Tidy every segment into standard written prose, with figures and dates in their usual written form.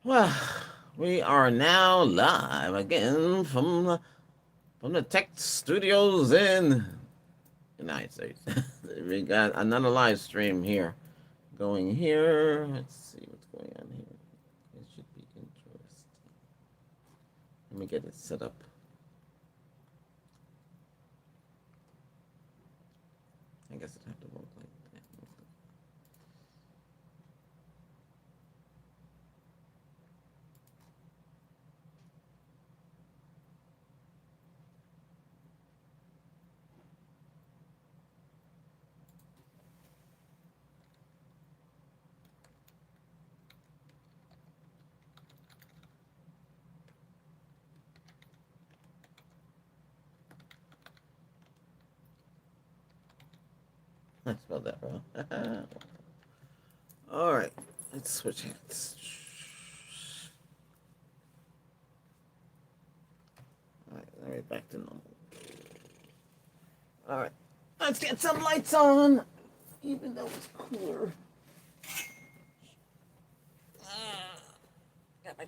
Well, we are now live again from the tech studios in the United States. We got another live stream here going here. Let's see what's going on here. It should be interesting. Let me get it set up. I guess it have to work like that. I spelled that wrong. All right, let's switch hands. All right, back to normal. All right, let's get some lights on, even though it's cooler. Got my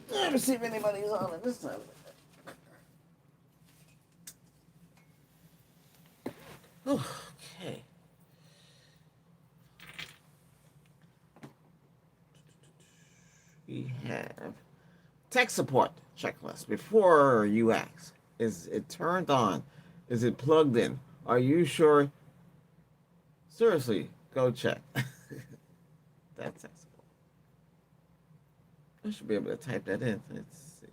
Never see if anybody's on it this time. Okay. We have tech support checklist. Before you ask, is it turned on? Is it plugged in? Are you sure? Seriously, go check. That's tech support. I should be able to type that in. Let's see.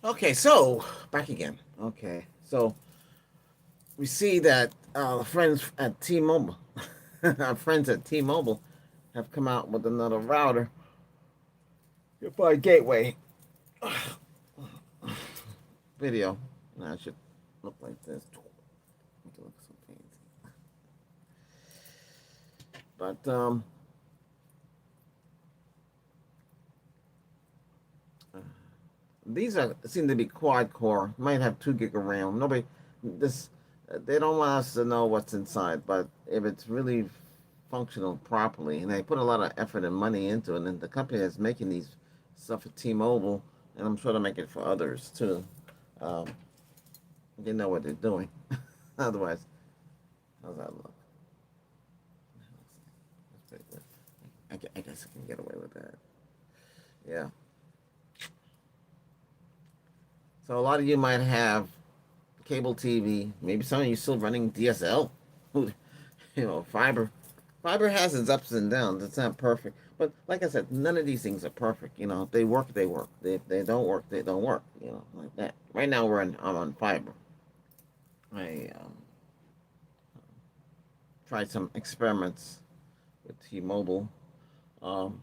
Okay, so back again. Okay, so we see that friends at T-Mobile, our friends at T-Mobile, have come out with another router. Goodbye gateway video. Now it should look like this. Make it look so fancy. But these are seem to be quad core. Might have 2 gig of RAM. Nobody, this they don't want us to know what's inside. But if it's really functional properly, and they put a lot of effort and money into it, and the company that's making these stuff for T-Mobile, and I'm sure they'll make it for others too. Um, they know what they're doing. Otherwise, how's that look? That's pretty good. I guess I can get away with that. Yeah. So a lot of you might have cable TV. Maybe some of you still running DSL. Fiber. Fiber has its ups and downs. It's not perfect. But like I said, none of these things are perfect. If they work, they work. They don't work, they don't work. Like that. Right now I'm on fiber. I tried some experiments with T-Mobile. Um,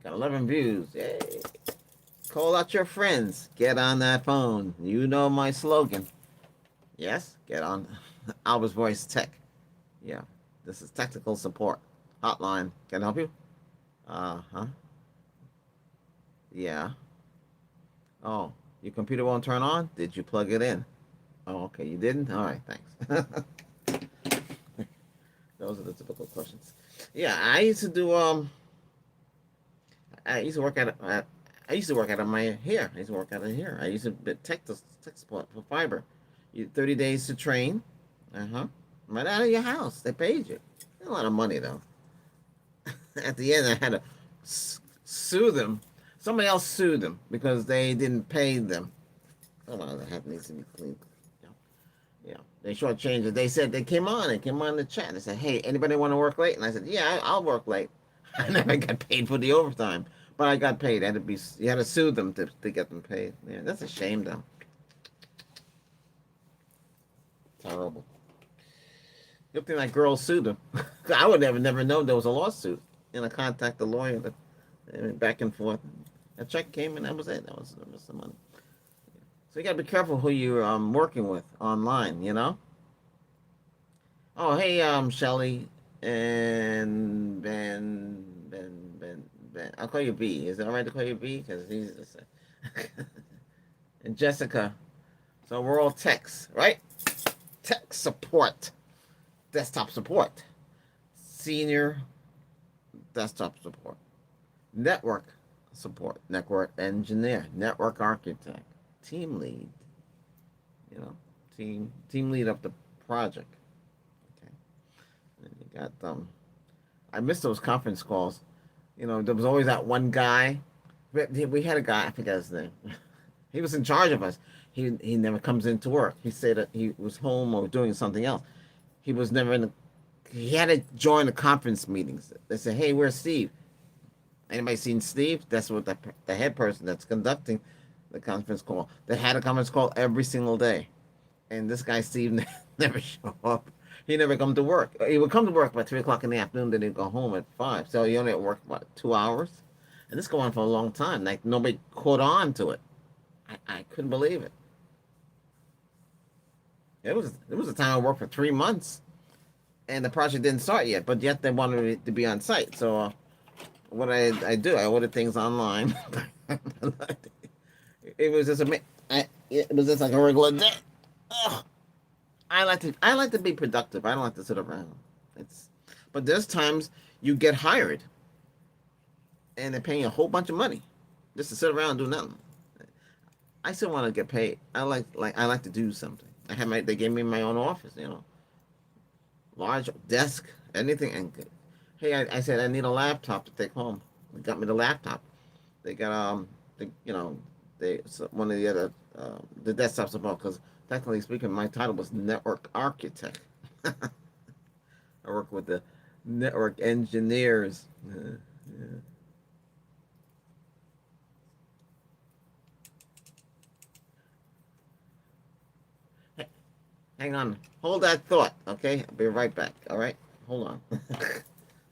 Got 11 views. Yay. Call out your friends. Get on that phone. You know my slogan. Yes? Get on Albert's Voice Tech. Yeah. This is technical support. Hotline. Can I help you? Huh? Yeah. Oh, your computer won't turn on? Did you plug it in? Oh, okay. You didn't? All right. Thanks. Those are the typical questions. Yeah, I used to work I used to work out of my here. I used to work out of here. I used to be tech support for fiber. 30 days to train. Uh-huh. Right out of your house. They paid you. A lot of money though. At the end, I had to sue them. Somebody else sued them because they didn't pay them. Come on, the hat needs to be cleaned. Yeah, yeah. They shortchanged it. They said they came on. They came on the chat. They said, "Hey, anybody want to work late?" And I said, "Yeah, I'll work late." I never got paid for the overtime, but I got paid. I had to be. You had to sue them to get them paid. Yeah, that's a shame, though. Terrible. Good thing that girl sued them. I would never known there was a lawsuit. And I contacted the lawyer. Back and forth. A check came and that was it. That was the money. So you gotta be careful who you're working with online. You know. Oh hey Shelly and Ben. I'll call you B. Is it all right to call you B? Because he's and Jessica. So we're all techs, right? Tech support, desktop support, senior desktop support, network support, network engineer, network architect, team lead. You know, team lead of the project. Okay, and you got I missed those conference calls. You know, there was always that one guy. We had a guy. I forget his name. He was in charge of us. He never comes into work. He said that he was home or doing something else. He was never in the. He had to join the conference meetings. They said, "Hey, where's Steve? Anybody seen Steve?" That's what the head person that's conducting the conference call. They had a conference call every single day, and this guy Steve never showed up. He never come to work. He would come to work by 3 o'clock in the afternoon. Then he'd go home at 5. So he only at work about 2 hours, and this go on for a long time. Like nobody caught on to it. I couldn't believe it. It was a time I worked for 3 months, and the project didn't start yet. But yet they wanted me to be on site. So what I do, I ordered things online. It was just it was just like a regular day. Ugh. I like to be productive. I don't like to sit around. It's but there's times you get hired, and they're paying you a whole bunch of money just to sit around and do nothing. I still want to get paid. I like to do something. They gave me my own office, large desk, anything. And hey, I said I need a laptop to take home. They got me the laptop. They got one of the other the desktop support because technically speaking, my title was network architect. I work with the network engineers. Yeah. Hang on. Hold that thought, okay? I'll be right back, all right? Hold on. I'm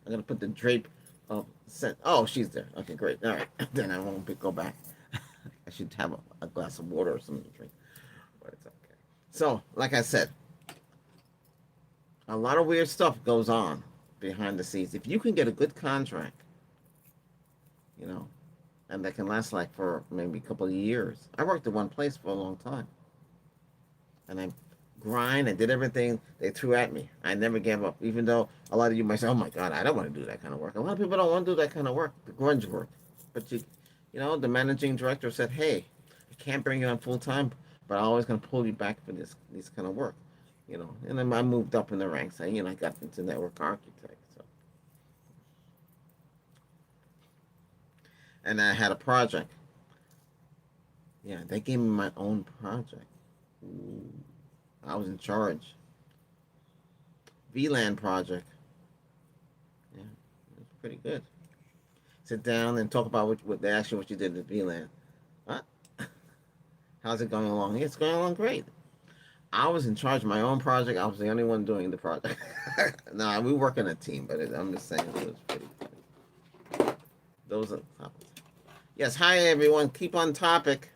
going to put the drape of scent. Oh, she's there. Okay, great. All right. Then I won't go back. I should have a glass of water or something to drink. But it's okay. So, like I said, a lot of weird stuff goes on behind the scenes. If you can get a good contract, you know, and that can last like for maybe a couple of years. I worked at one place for a long time. And I grind. I did everything they threw at me. I never gave up, even though a lot of you might say, "Oh my God, I don't want to do that kind of work." A lot of people don't want to do that kind of work, the grunge work. But the managing director said, "Hey, I can't bring you on full time, but I'm always going to pull you back for this kind of work." And then I moved up in the ranks. I got into network architect. So, and I had a project. Yeah, they gave me my own project. Ooh. I was in charge. VLAN project. Yeah, it was pretty good. Sit down and talk about what they ask you what you did at VLAN. What? How's it going along? It's going along great. I was in charge of my own project. I was the only one doing the project. No, we work in a team, but I'm just saying it was pretty good. Those are topics. Yes, hi everyone. Keep on topic.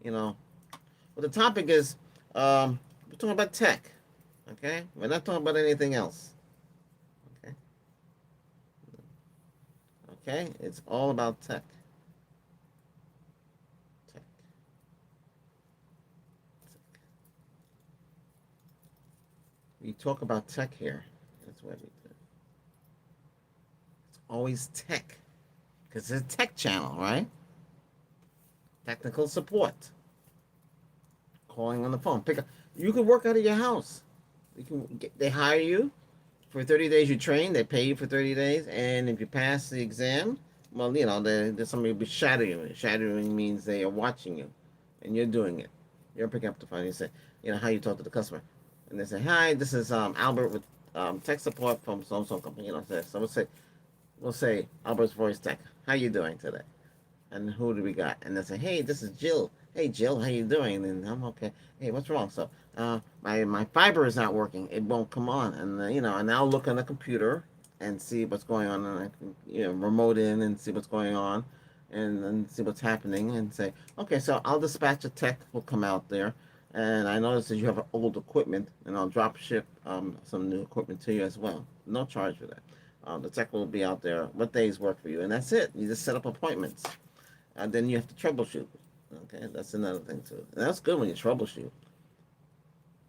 You know, well, the topic is we're talking about tech. Okay, we're not talking about anything else. Okay, okay, it's all about tech. Tech. We talk about tech here. That's what we do. It's always tech because it's a tech channel, right? Technical support. Calling on the phone. Pick up. You can work out of your house. You can. They hire you for 30 days. You train. They pay you for 30 days, and if you pass the exam, well, there's somebody will be shadowing you. Shadowing means they are watching you, and you're doing it. You're picking up the phone. You say, how you talk to the customer, and they say, "Hi, this is Albert with tech support from so and so company." So we'll say Albert's Voice Tech. How you doing today? And who do we got? And they say, "Hey, this is Jill. Hey, Jill, how you doing?" And I'm okay. Hey, what's wrong? So, my fiber is not working. It won't come on. And and I'll look on the computer and see what's going on, and I can remote in and see what's going on, and see what's happening, and say, okay, so I'll dispatch a tech. Will come out there, and I notice that you have old equipment, and I'll drop ship some new equipment to you as well. No charge for that. The tech will be out there. What days work for you? And that's it. You just set up appointments. And then you have to troubleshoot. Okay, that's another thing too. And that's good when you troubleshoot.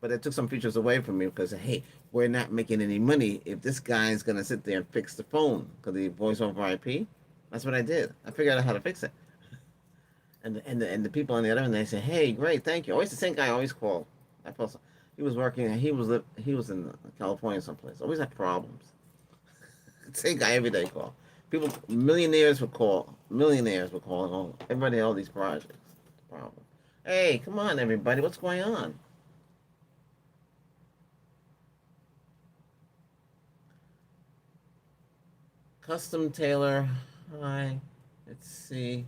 But it took some features away from me because hey, we're not making any money if this guy is gonna sit there and fix the phone because the voice over IP. That's what I did. I figured out how to fix it. And the people on the other end they say, hey, great, thank you. Always the same guy. Always call. I felt so, he was working. He was in California someplace. Always had problems. Same guy every day call. People, millionaires would call. Millionaires would call. And everybody, all these projects. Problem. Hey, come on, everybody. What's going on? Custom tailor. Hi. Let's see.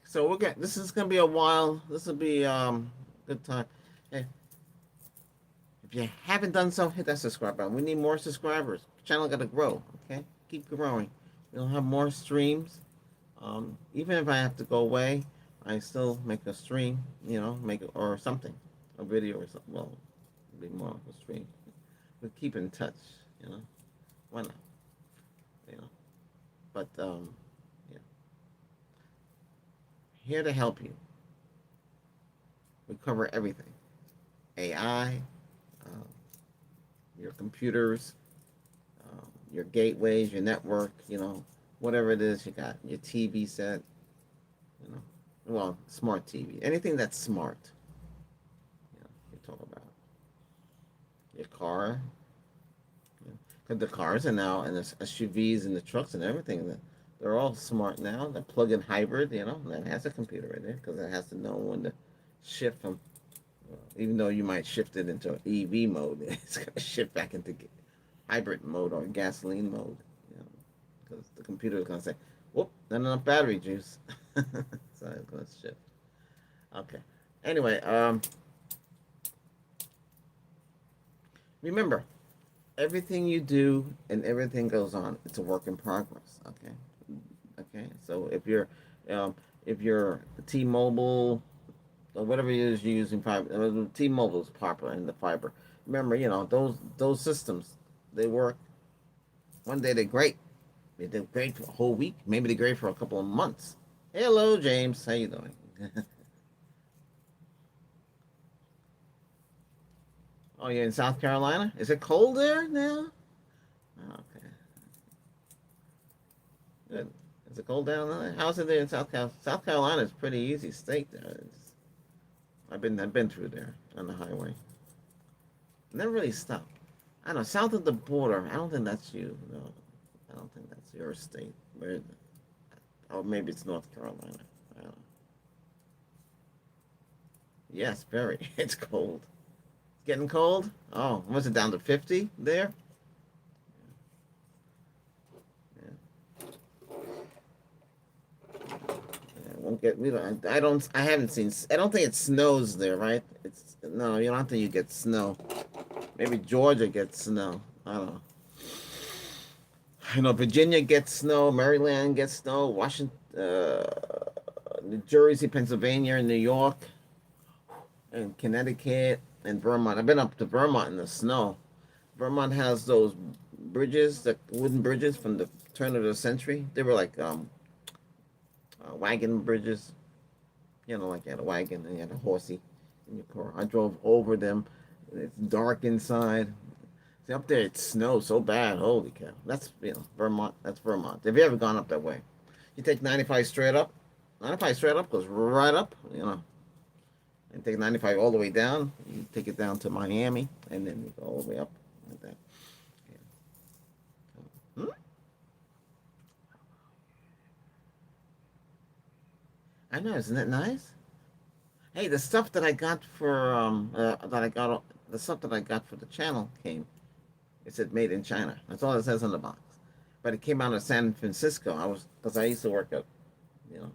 So we'll get. This is gonna be a while. This will be good time. Hey, if you haven't done so, hit that subscribe button. We need more subscribers. The channel got to grow. Okay, keep growing. We'll have more streams. Even if I have to go away, I still make a stream. Make it or something, a video or something. Well, it'll be more of a stream. We keep in touch. You know, why not? You know, but yeah, here to help you. We cover everything: AI, your computers, your gateways, your network, whatever it is you got, your TV set, well, smart TV, anything that's smart, you talk about your car, because the cars are now, and the SUVs and the trucks and everything, they're all smart now. The plug-in hybrid, that has a computer in there because it has to know when to shift from, even though you might shift it into EV mode, it's going to shift back into hybrid mode or gasoline mode, because the computer is going to say, whoop, not enough battery juice. So it's going to shift. Okay. Anyway, remember, everything you do and everything goes on, it's a work in progress. Okay. Okay. So if you're T-Mobile or whatever it is you're using, fiber, T-Mobile is popular in the fiber. Remember, those systems, they work. One day they're great. They did great for a whole week. Maybe they're great for a couple of months. Hello, James. How you doing? Oh, you're in South Carolina? Is it cold there now? Oh, okay. Good. Is it cold down there? How's it there in South Carolina? South Carolina is pretty easy state there. I've been through there on the highway. Never really stopped. I don't know, south of the border. I don't think that's you. No, I don't think that's your state. Where, or maybe it's North Carolina. I don't know. Yes, very. It's cold. It's getting cold. Oh, was it down to 50 there? Yeah. Yeah, won't get. We don't. I don't. I haven't seen. I don't think it snows there, right? It's no. You don't think you get snow. Maybe Georgia gets snow. I don't know. You know, Virginia gets snow, Maryland gets snow, Washington, New Jersey, Pennsylvania, and New York, and Connecticut, and Vermont. I've been up to Vermont in the snow. Vermont has those bridges, the wooden bridges from the turn of the century. They were like wagon bridges. You know, like you had a wagon and you had a horsey in your car. I drove over them. It's dark inside. See, up there it snows so bad. Holy cow! That's Vermont. That's Vermont. Have you ever gone up that way? You take 95 straight up. 95 straight up goes right up. You know, and take 95 all the way down. You take it down to Miami, and then you go all the way up like that. Yeah. Hmm? I know, isn't it nice? Hey, the stuff that I got for the stuff that I got for the channel came. It said made in China. That's all it says on the box. But it came out of San Francisco. I was because I used to work at, you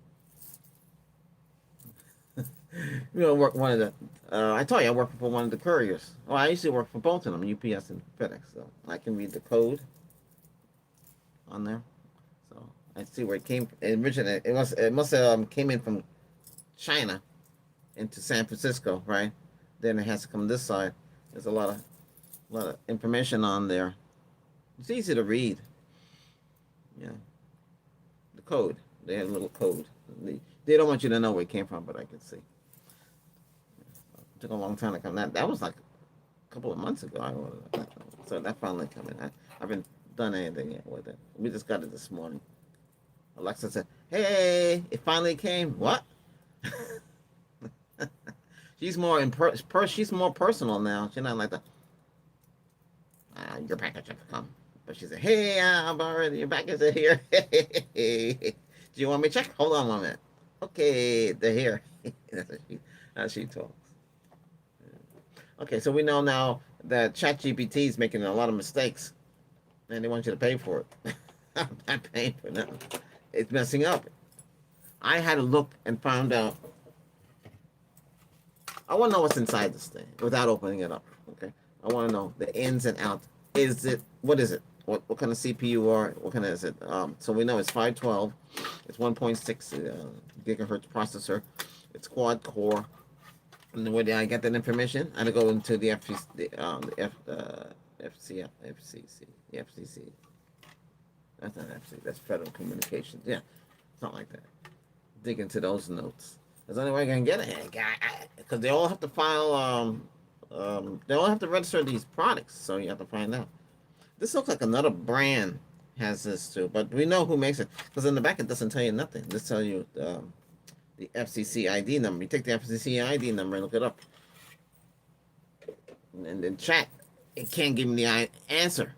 know, work one of the. I told you I worked for one of the couriers. Well, I used to work for both of them, UPS and FedEx. So I can read the code on there. So I see where it came. It originated. It must have came in from China into San Francisco, right? Then it has to come this side. There's a lot of information on there. It's easy to read. Yeah, the code. They have a little code. They don't want you to know where it came from, but I can see. It took a long time to come. That was like a couple of months ago. I ordered that. So that finally coming. I haven't done anything yet with it. We just got it this morning. Alexa said, "Hey, it finally came." What? She's more she's more personal now. She's not like the your package has come. But she said, "Hey, I'm already your package is here. Do you want me to check? Hold on 1 minute. Okay, they're here." That's how she talks. Okay, so we know now that ChatGPT is making a lot of mistakes, and they want you to pay for it. I'm not paying for nothing. It's messing up. I had to look and found out. I want to know what's inside this thing without opening it up. Okay, I want to know the ins and outs. Is it what is it? What kind of CPU or what kind of is it? So we know it's 512. It's 1.6 gigahertz processor. It's quad core. And where did I get that information? I had to go into the FCC, the FCC. That's not FCC. That's Federal Communications. Yeah, something like that. Dig into those notes. There's the only way I can get it, because they all have to file. They all have to register these products, so you have to find out. This looks like another brand has this too, but we know who makes it because in the back it doesn't tell you nothing. It just tell you the FCC ID number. You take the FCC ID number and look it up, and then chat. It can't give me the answer.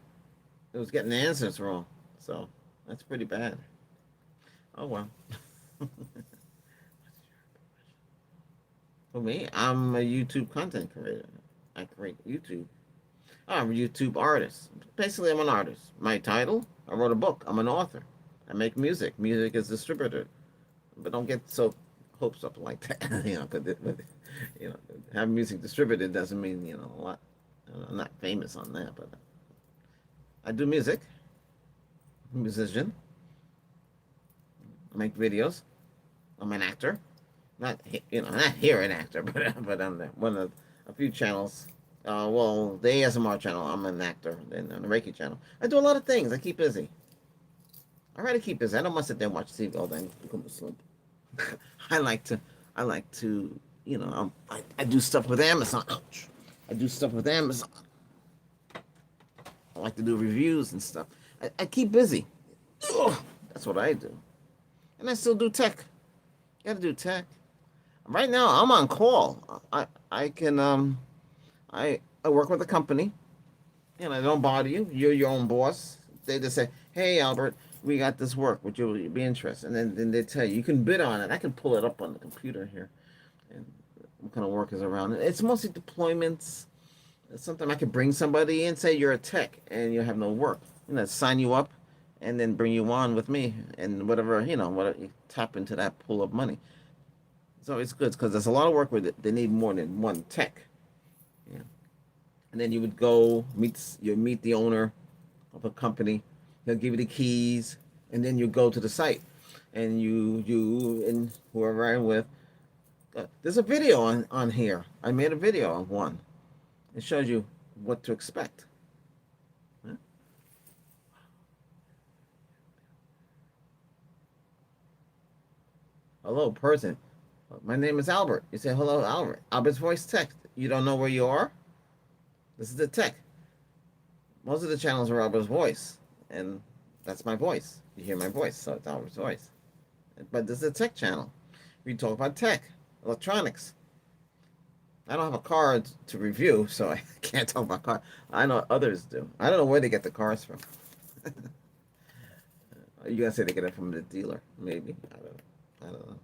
It was getting the answers wrong, so that's pretty bad. Oh well. For me, I'm a YouTube content creator. I create YouTube. I'm a YouTube artist. Basically, I'm an artist. My title, I wrote a book. I'm an author. I make music. Music is distributed. But don't get so hopes up like that. You know, having music distributed doesn't mean, a lot. I'm not famous on that, but I do music. I'm a musician. I make videos. I'm an actor. Not here an actor, but on one of a few channels. Well, the ASMR channel, I'm an actor. Then on the Reiki channel, I do a lot of things. I keep busy. I try to keep busy. I don't want to sit there and watch TV all day and become a slump. I like to, I like to, I do stuff with Amazon. Ouch. I do stuff with Amazon. I like to do reviews and stuff. I keep busy. Ugh, that's what I do. And I still do tech. Got to do tech. Right now, I'm on call. I can I work with a company, and I don't bother you. You're your own boss. They just say, "Hey, Albert, we got this work. Would you be interested?" And then they tell you can bid on it. I can pull it up on the computer here, and what kind of work is around it. It's mostly deployments. Sometimes I could bring somebody in, say you're a tech, and you have no work. Sign you up, and then bring you on with me, and whatever you tap into that pool of money. So it's good because there's a lot of work with it. They need more than one tech. Yeah. And then you would go meet the owner of a company, He'll give you the keys, and then you go to the site, and you and whoever I'm with. There's a video on here. I made a video of one. It shows you what to expect. Huh? Hello, person. My name is Albert. You say hello, Albert. Albert's voice text. You don't know where you are? This is the tech. Most of the channels are Albert's voice, and that's my voice. You hear my voice, so it's Albert's voice. But this is a tech channel. We talk about tech, electronics. I don't have a car to review, so I can't talk about cars. I know others do. I don't know where they get the cars from. You gotta say they get it from the dealer, maybe. I don't know.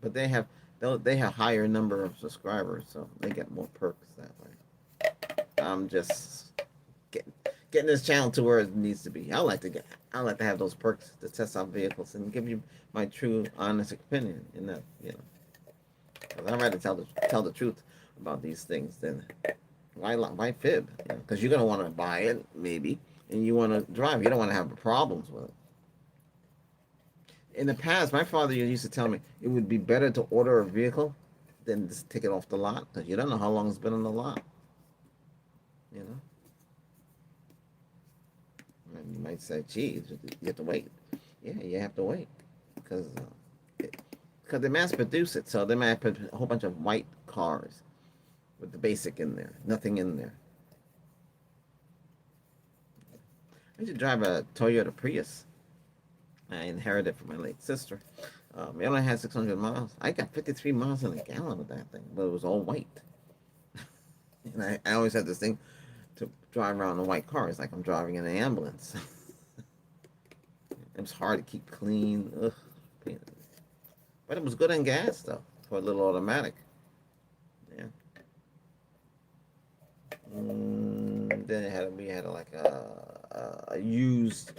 But they have higher number of subscribers, so they get more perks that way. I'm just getting getting this channel to where it needs to be. I like to have those perks to test out vehicles and give you my true, honest opinion. In that, you know, I'd rather tell the truth about these things than why fib? Because you're gonna want to buy it maybe, and you want to drive. You don't want to have problems with it. In the past, my father used to tell me it would be better to order a vehicle than just take it off the lot because you don't know how long it's been on the lot. You know, and you might say, "Geez, you have to wait." Yeah, you have to wait because they mass produce it, so they might put a whole bunch of white cars with the basic in there, nothing in there. I used to drive a Toyota Prius. I inherited from my late sister. It only had 600 miles. I got 53 miles in a gallon with that thing, but it was all white. And I always had this thing to drive around in white cars like I'm driving in an ambulance. It was hard to keep clean. Ugh. But it was good on gas, though, for a little automatic. Yeah. Then we had like a used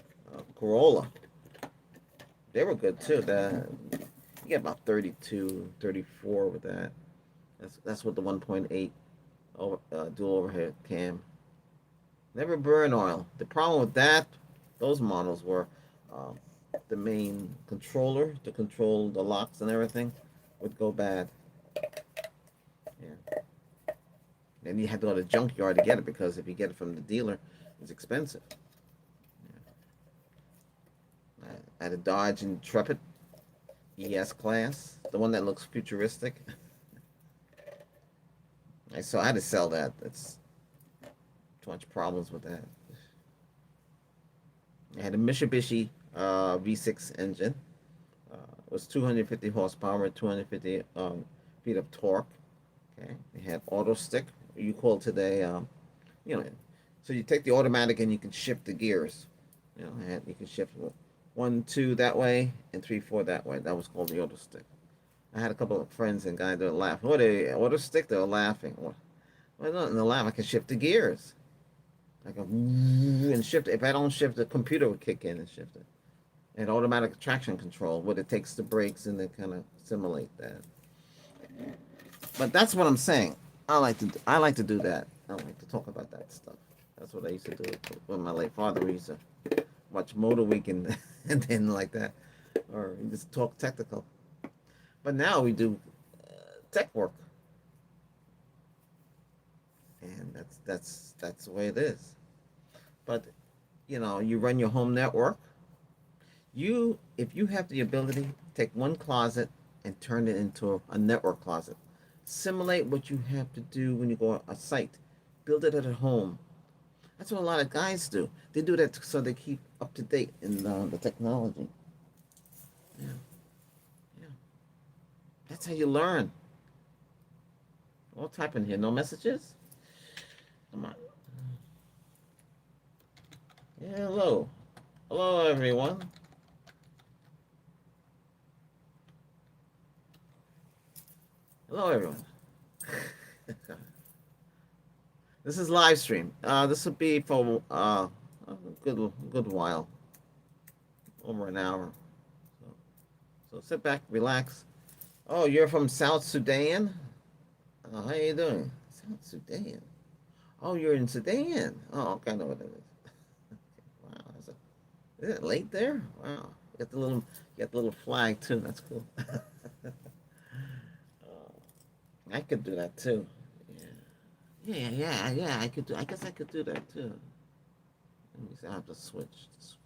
Corolla. They were good too. You get about 32, 34 with that. That's with the 1.8 dual overhead cam. Never burn oil. The problem with those models were um, the main controller to control the locks and everything would go bad. Yeah. And you had to go to the junkyard to get it because if you get it from the dealer, it's expensive. Yeah. I had a Dodge Intrepid ES class, the one that looks futuristic. So I had to sell that. That's too much problems with that. I had a Mitsubishi V6 engine. It was 250 horsepower, 250 feet of torque. Okay, it had auto stick. You call it today, you know. So you take the automatic and you can shift the gears. You can shift 1, 2 that way and 3, 4 that way. That was called the auto stick. I had a couple of friends and guys that were laughing. What they auto stick? They were laughing. Well, not in the laugh. I can shift the gears. I can and shift it. If I don't shift, the computer would kick in and shift it. And automatic traction control, what it takes the brakes and they kind of simulate that. But that's what I'm saying. I like to do that. I like to talk about that stuff. That's what I used to do with my late father. We used to watch Motor Week and and then like that, or just talk technical. But now we do tech work, and that's the way it is. But you run your home network. If you have the ability, take one closet and turn it into a network closet. Simulate what you have to do when you go on a site. Build it at home. That's what a lot of guys do. They do that so they keep up to date in the technology. Yeah, yeah. That's how you learn. What type in here? No messages? Come on. Yeah, hello. Hello, everyone. Hello, everyone. This is live stream. This will be for a good while, over an hour. So sit back, relax. Oh, you're from South Sudan? How you doing? South Sudan. Oh, you're in Sudan. Oh, okay, I know what it is. Wow, Is it late there? Wow. You got the little flag too. That's cool. I could do that too. Yeah. Yeah. I guess I could do that too. Let me see. I have to switch the screen.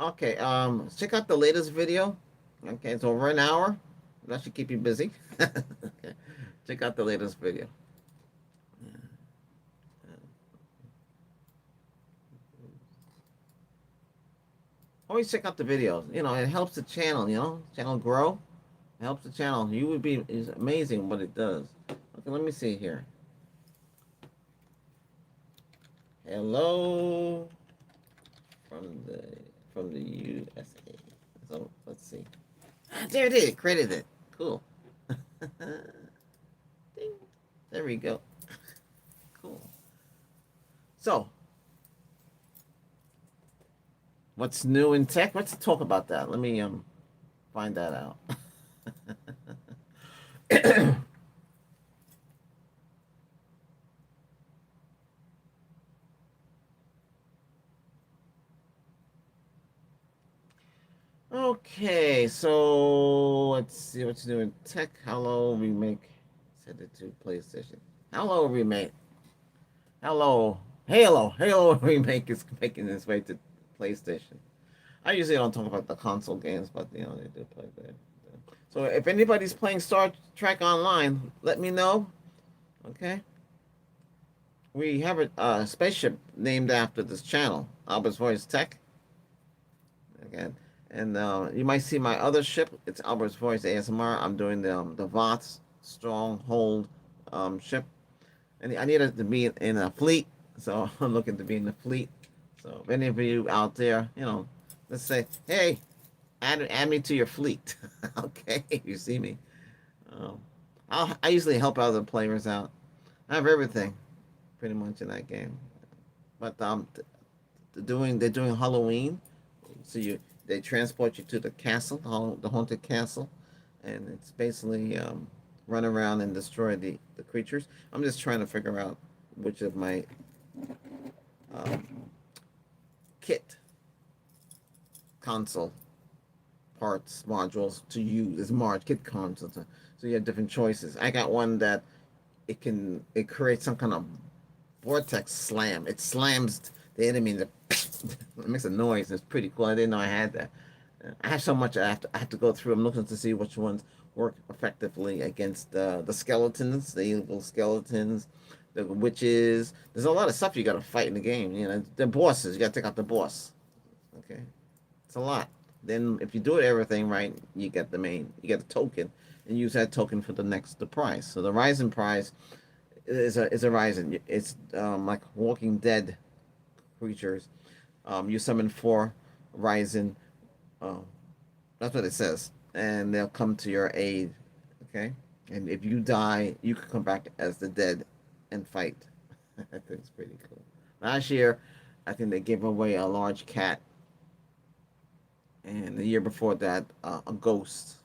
Okay. Check out the latest video. Okay, it's over an hour. That should keep you busy. Okay. Check out the latest video. Always check out the videos. It helps the channel. Channel grow. It helps the channel. You would be It's amazing what it does. Okay, let me see here. Hello from the from the USA. So let's see. There it is. Credited. Cool. Ding. There we go. Cool. So, what's new in tech? Let's talk about that. Let me find that out. Okay, so let's see what's new in tech. Hello remake. Send it to PlayStation. Hello remake. Hello. Halo remake is making its way to PlayStation. I usually don't talk about the console games, but they do play there. So if anybody's playing Star Trek Online, let me know. Okay. We have a spaceship named after this channel, Albert's Voice Tech. Again, and you might see my other ship. It's Albert's Voice ASMR. I'm doing the VOTS Stronghold ship, and I needed to be in a fleet, so I'm looking to be in the fleet. So if any of you out there, let's say, hey, add me to your fleet. Okay, if you see me, um, I usually help other players out. I have everything pretty much in that game, but they're doing Halloween, so they transport you to the castle, the haunted castle, and it's basically run around and destroy the creatures. I'm just trying to figure out which of my um, kit console parts modules to use as Marge kit consoles. So you have different choices. I got one that it creates some kind of vortex slam. It slams the enemy and it makes a noise. It's pretty cool. I didn't know I had that. I have so much I have to go through. I'm looking to see which ones work effectively against the skeletons, the evil skeletons, the witches. There's a lot of stuff you got to fight in the game. The bosses. You got to take out the boss. Okay, it's a lot. Then if you do everything right, you get the token, and use that token for the prize. So the rising prize is a rising. It's like Walking Dead creatures. You summon four rising. Um, that's what it says, and they'll come to your aid. Okay, and if you die, you can come back as the dead and fight. I think it's pretty cool. Last year, I think they gave away a large cat, and the year before that, a ghost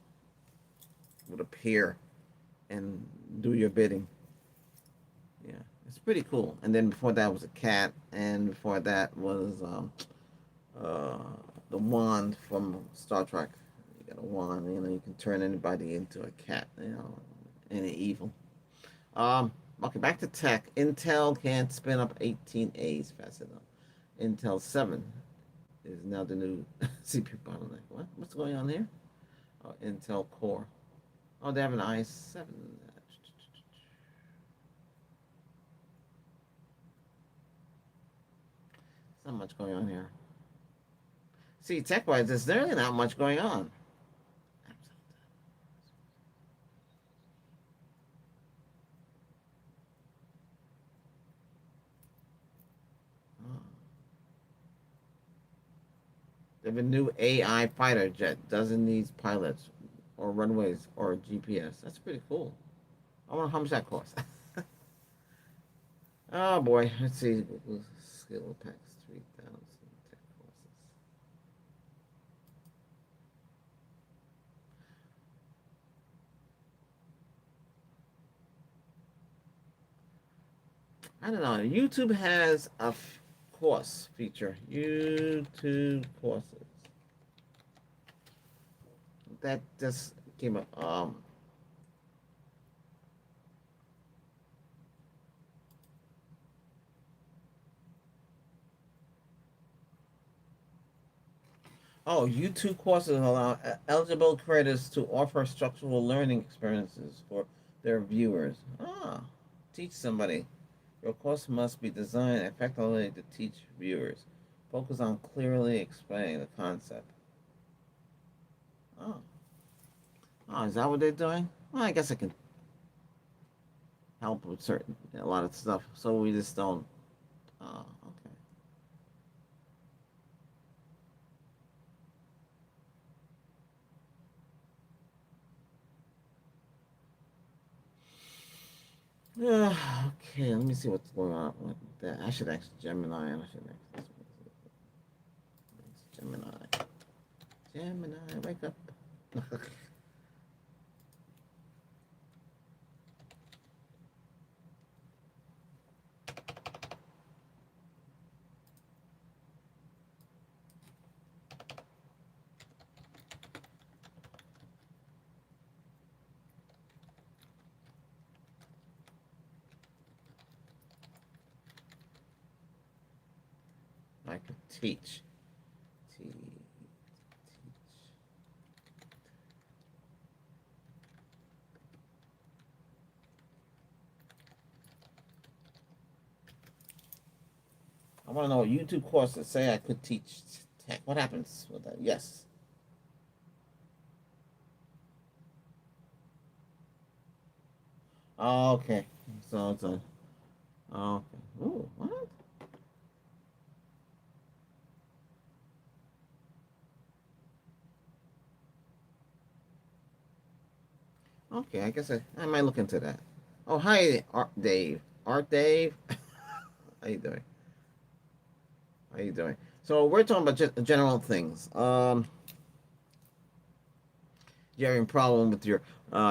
would appear and do your bidding. Yeah, it's pretty cool. And then before that was a cat, and before that was uh, the wand from Star Trek. You got a wand, you can turn anybody into a cat, any evil. Um, okay, back to tech. Intel can't spin up 18As fast enough. Intel 7 is now the new CPU bottleneck. What? What's going on here? Oh, Intel Core. Oh, they have an i7. There's not much going on here. See, tech-wise, there's really not much going on. Oh. They have a new AI fighter jet. Doesn't need pilots or runways or GPS. That's pretty cool. I wonder how much that costs. Oh boy, let's see. Skill packs 3,000 tech courses. I don't know. YouTube has a course feature. YouTube courses. That just came up. Oh, YouTube courses allow eligible creators to offer structural learning experiences for their viewers. Ah, teach somebody. Your course must be designed effectively to teach viewers. Focus on clearly explaining the concept. Oh, oh, is that what they're doing? Well, I guess I can help with a lot of stuff. So we just don't. Oh, okay. Okay, let me see what's going on with that. I should ask Gemini, and I should ask this one. Gemini. Gemini, wake up. I could teach. Teach. I want to know YouTube courses say I could teach tech. What happens with that? Yes. Oh, okay. So it's a. Oh, okay. Ooh, what? Okay, I guess I might look into that. Oh, hi, Art Dave. Art Dave. How you doing? How you doing? So we're talking about general things. You're having a problem with your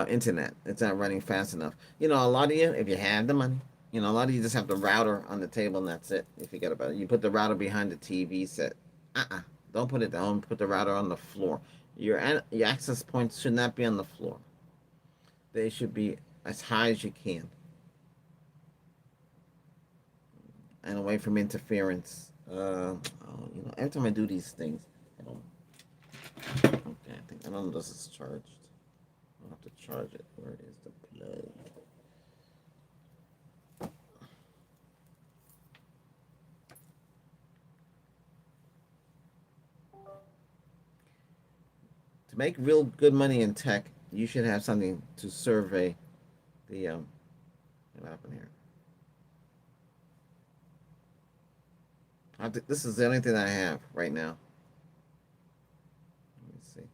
internet. It's not running fast enough. You know, a lot of you, if you have the money, you know, a lot of you just have the router on the table and that's it. You forget about it. You put the router behind the TV set. Uh-uh. Don't put it down. Put the router on the floor. Your access points should not be on the floor. They should be as high as you can and away from interference. Oh, you know, every time I do these things, I don't. Okay, I don't know if this is charged. I'll have to charge it. Where is the plug? To make real good money in tech, you should have something to survey the what happened here. This is the only thing I have right now. Let me see.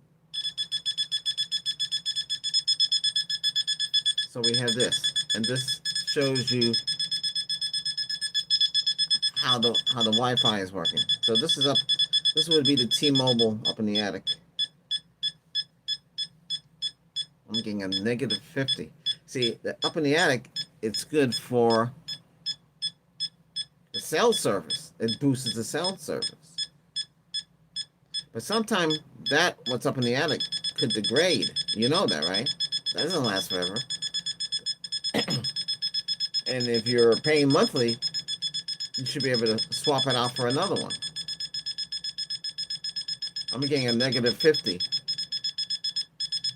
So we have this, and this shows you how the Wi-Fi is working. So this is up. This would be the T-Mobile up in the attic. I'm getting a negative 50. See, up in the attic, it's good for the cell service. It boosts the cell service. But sometimes what's up in the attic could degrade. You know that, right? That doesn't last forever. And if you're paying monthly, you should be able to swap it out for another one. I'm getting a negative 50.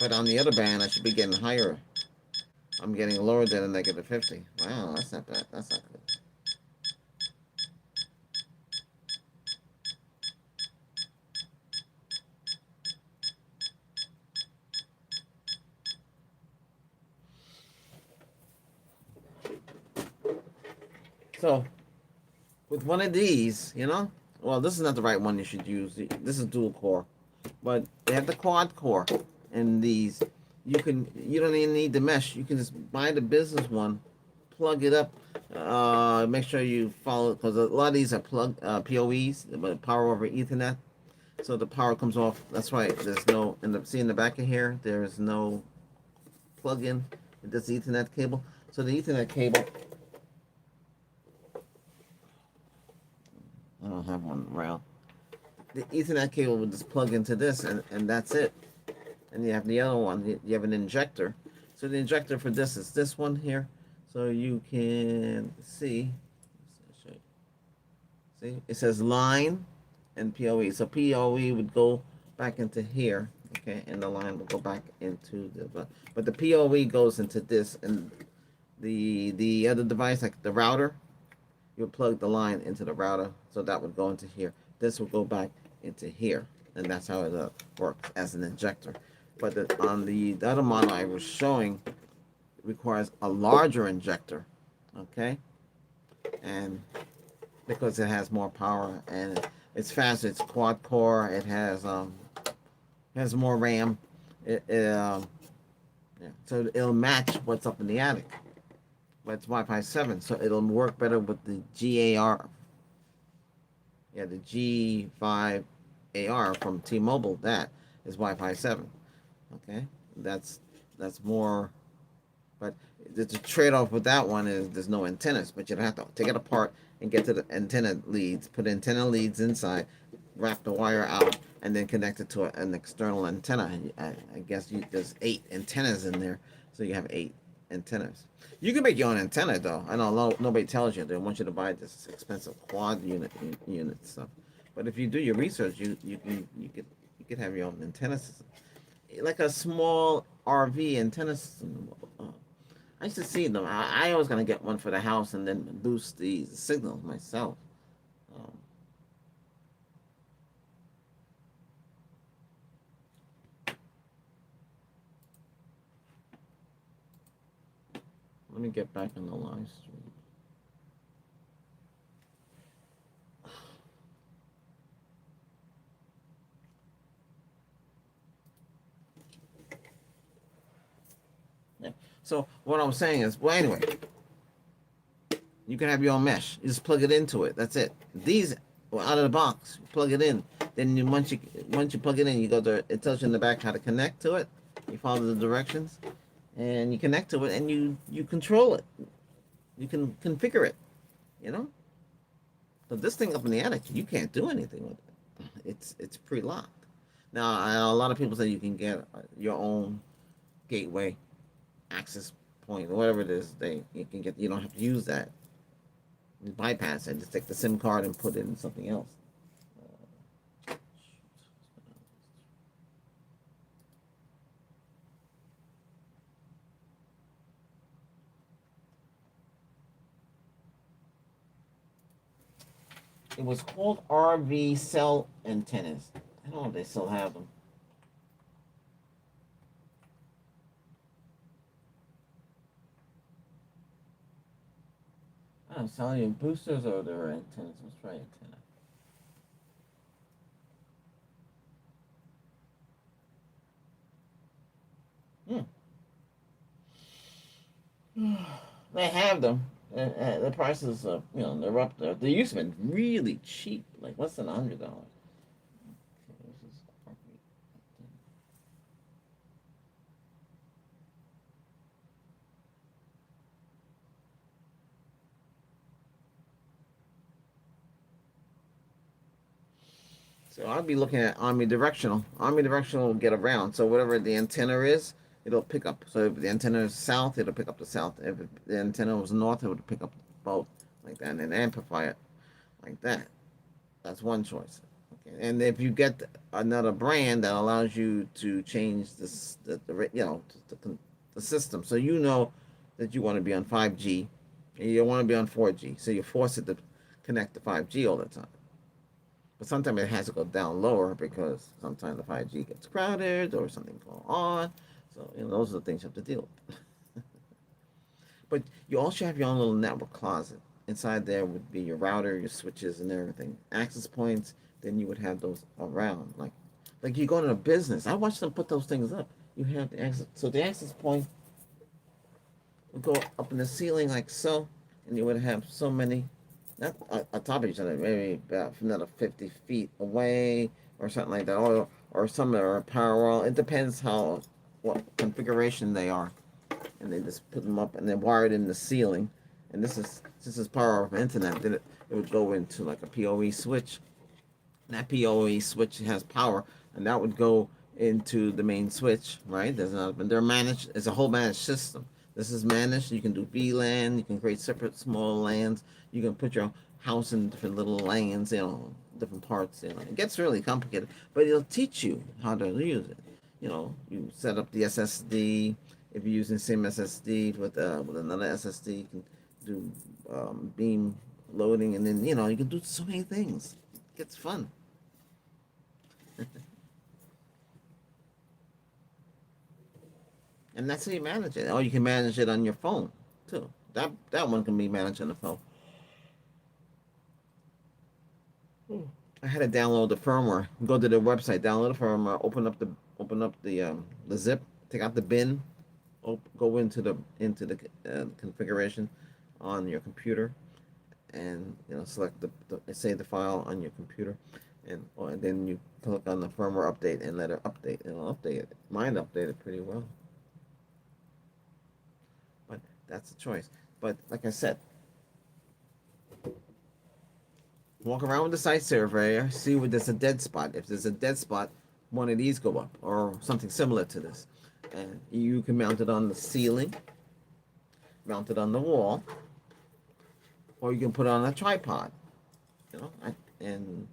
But on the other band, I should be getting higher. I'm getting lower than a negative 50. Wow, that's not bad. That's not good. So, with one of these, you know, well, this is not the right one you should use. This is dual core, but they have the quad core, and these you don't even need the mesh. You can just buy the business one, plug it up. Make sure you follow because a lot of these are PoEs, but power over Ethernet. So the power comes off. That's right. There's no in the back of here. There is no plug-in. It's just Ethernet cable. So the Ethernet cable don't have one around. The Ethernet cable would just plug into this, and that's it. And you have the other one. You have an injector. So the injector for this is this one here. So you can see. See, it says line and PoE. So PoE would go back into here, okay, and the line will go back into the. But the PoE goes into this, and the other device, like the router, you would plug the line into the router, so that would go into here. This will go back into here, and that's how it works as an injector. But on the other model I was showing, it requires a larger injector, okay, and because it has more power and it's faster. It's quad core. It has more RAM. Yeah. So it'll match what's up in the attic. But it's Wi-Fi 7, so it'll work better with the GAR. Yeah, the G5AR from T-Mobile. That is Wi-Fi 7. Okay, that's more. But the trade-off with that one is there's no antennas, but you don't have to take it apart and get to the antenna leads, put antenna leads inside, wrap the wire out, and then connect it to an external antenna. I guess there's 8 antennas in there, so you have 8 antennas. You can make your own antenna, though. I know nobody tells you. They want you to buy this expensive quad unit stuff. But if you do your research, you could have your own antenna system, like a small RV antenna system. I used to see them. I was gonna get one for the house and then boost the signal myself. Um, Let me get back on the live stream. Yeah. So what I'm saying is, well, anyway, you can have your own mesh. You just plug it into it. That's it. These out of the box. You plug it in. Then once you plug it in, you go to it tells you in the back how to connect to it. You follow the directions, and you connect to it, and you control it. You can configure it. You know. But this thing up in the attic, you can't do anything with it. It's pre-locked. Now, a lot of people say you can get your own gateway access point or whatever it is. You can get. You don't have to use that. You bypass it. Just take the SIM card and put it in something else. It was called RV cell antennas. I don't know if they still have them. I don't know, cellular boosters or their antennas. Let's try antenna. Hmm. They have them. The prices, they're up there. They used to be really cheap, like less than $100. So I'll be looking at omnidirectional. Omnidirectional will get around. So whatever the antenna is, it'll pick up. So if the antenna is south, it'll pick up the south. If the antenna was north, it would pick up both like that and then amplify it like that. That's one choice. Okay. And if you get another brand that allows you to change the system, so you know that you want to be on 5G and you don't want to be on 4G, so you force it to connect to 5G all the time. But sometimes it has to go down lower because sometimes the 5G gets crowded or something going on. So those are the things you have to deal with. But you also have your own little network closet. Inside there would be your router, your switches, and everything. Access points. Then you would have those around, like you go to a business. I watch them put those things up. You have the access. So the access point would go up in the ceiling like so, and you would have so many, not on top of each other, maybe about another 50 feet away or something like that, or some that are parallel. It depends what configuration they are, and they just put them up and they wire it in the ceiling, and this is power of internet. Then it would go into like a PoE switch. And that PoE switch has power, and that would go into the main switch, right? There's another, but they're managed. It's a whole managed system. This is managed. You can do VLAN. You can create separate small LANs. You can put your house in different little LANs, different parts. It gets really complicated, but it'll teach you how to use it. You set up the SSD. If you're using the same SSD with another SSD, you can do beam loading, and then you can do so many things. It gets fun. And that's how you manage it. Or you can manage it on your phone too. That one can be managed on the phone. I had to download the firmware. Go to the website, download the firmware, open up the zip, take out the bin, go into the configuration on your computer, and select save the file on your computer, and then you click on the firmware update and let it update. It'll update it. Mine updated pretty well, but that's a choice. But like I said, walk around with the site surveyor, see where there's a dead spot. If there's a dead spot, one of these go up, or something similar to this. And you can mount it on the ceiling, mount it on the wall, or you can put it on a tripod. And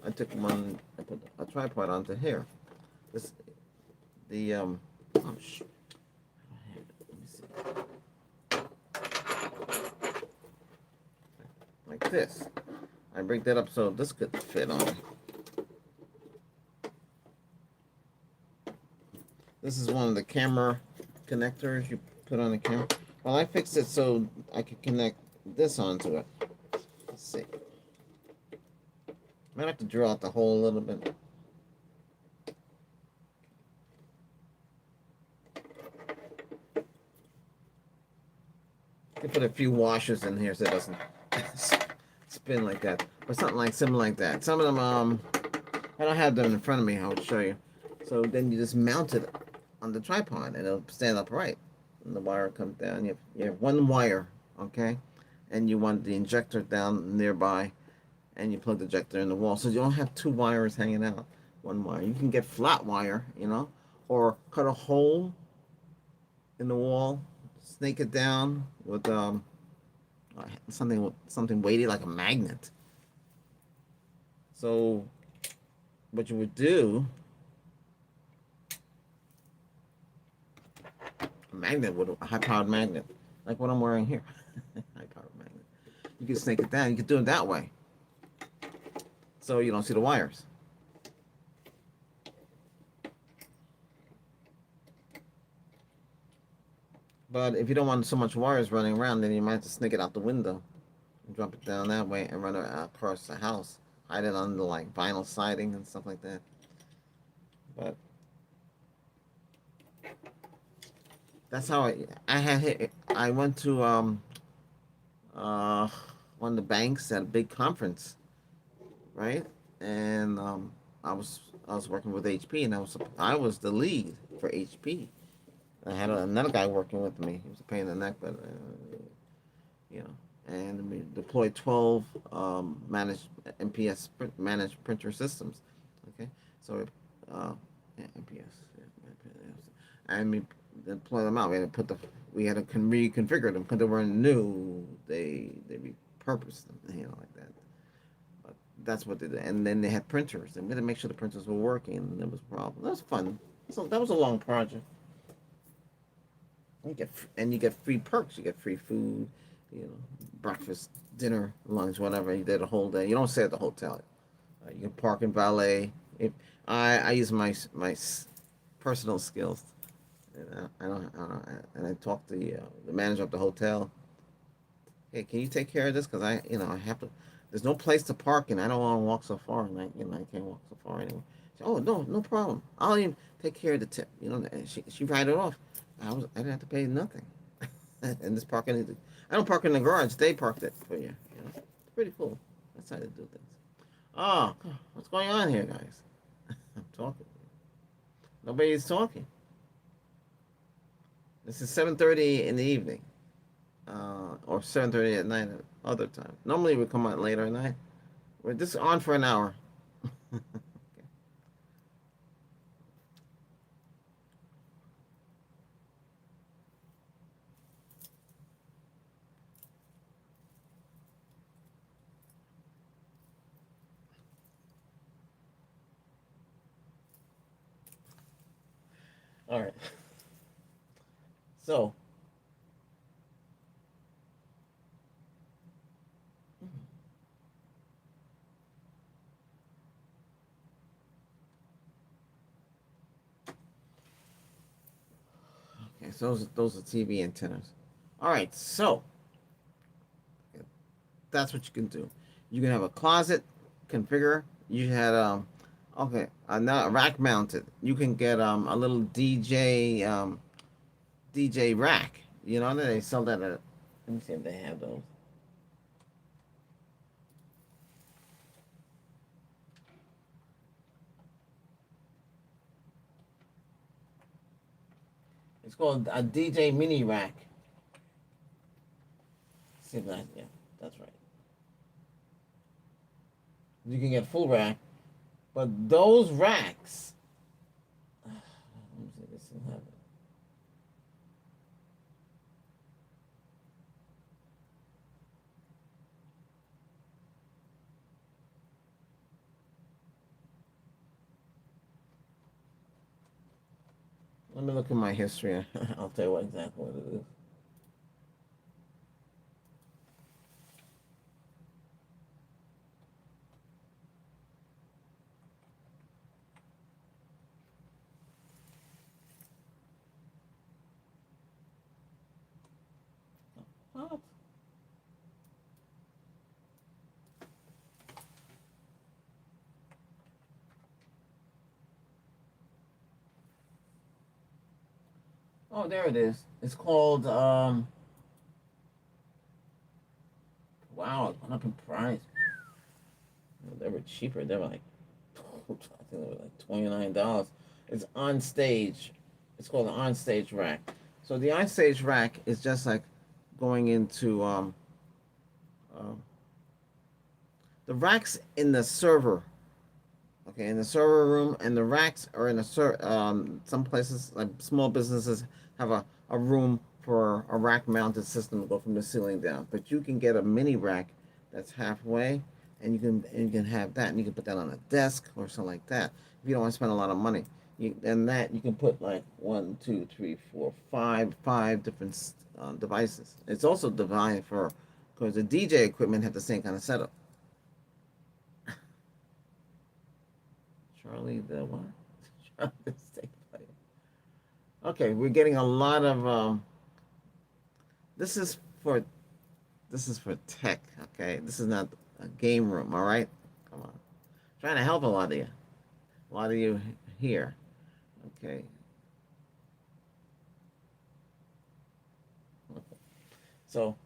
I took one, I put a tripod onto here. This, oh sh let me see. Like this. I break that up so this could fit on. This is one of the camera connectors you put on the camera. Well, I fixed it so I could connect this onto it. Let's see. Might have to drill out the hole a little bit. I put a few washers in here so it doesn't spin like that, or something like similar like that. Some of them, I don't have them in front of me. I would show you. So then you just mount it on the tripod, and it'll stand upright. And the wire comes down. You have one wire, okay, and you want the injector down nearby, and you plug the injector in the wall, so you don't have two wires hanging out. One wire. You can get flat wire, or cut a hole in the wall, snake it down with something weighty like a magnet. So what you would do, a high-powered magnet, like what I'm wearing here, high-powered magnet. You can snake it down. You can do it that way, so you don't see the wires. But if you don't want so much wires running around, then you might have to snake it out the window and drop it down that way and run it across the house. Hide it under like vinyl siding and stuff like that. But that's how I went to one of the banks at a big conference, right? And I was working with HP, and I was the lead for HP. I had another guy working with me. He was a pain in the neck, but you know. And we deployed 12 managed MPS managed printer systems. Okay, so yeah, MPS, yeah, and we deployed them out. We had to reconfigure them because they weren't new. They repurposed them, like that. But that's what they did. And then they had printers, and we had to make sure the printers were working. And there was a problem. That was fun. So that was a long project. You get free perks. You get free food, breakfast, dinner, lunch, whatever. You did a whole day. You don't stay at the hotel. You can park and valet. If I use my personal skills, and and I talk to the manager of the hotel. Hey, can you take care of this? Because I have to. There's no place to park, and I don't want to walk so far, and I can't walk so far anyway. Oh, no problem. I'll even take care of the tip. And she write it off. I didn't have to pay nothing. And this parking, I don't park in the garage. They parked it for you. It's pretty cool. That's how they do things. Oh, what's going on here, guys? I'm talking. Nobody's talking. This is 7:30 in the evening. or 7:30 at night at other time. Normally we come out later at night. We're just on for an hour. All right. So, okay, so those are TV antennas. All right, so that's what you can do. You can have a closet configure. You had okay, now rack mounted. You can get a little DJ rack. You know, they sell that at. Let me see if they have those. It's called a DJ mini rack. See that? Yeah, that's right. You can get full rack, but those racks. Let me see this have it. Let me look at my history. I'll tell you what exactly what it is. What? Oh, there it is. It's called wow, it went up in price. They were cheaper. They were like I think they were like $29. It's on stage. It's called an on stage rack. So the on stage rack is just like going into the racks in the server. Okay, in the server room, and the racks are in a some places like small businesses have a room for a rack mounted system to go from the ceiling down. But you can get a mini rack that's halfway, and you can have that, and you can put that on a desk or something like that. If you don't want to spend a lot of money, and that you can put like one, two, three, four, five different devices. It's also designed for because the DJ equipment have the same kind of setup. Charlie the what? Charlie the steak player. Okay, we're getting a lot of this is for tech, okay? This is not a game room, all right? Come on. I'm trying to help a lot of you. A lot of you here. Okay. So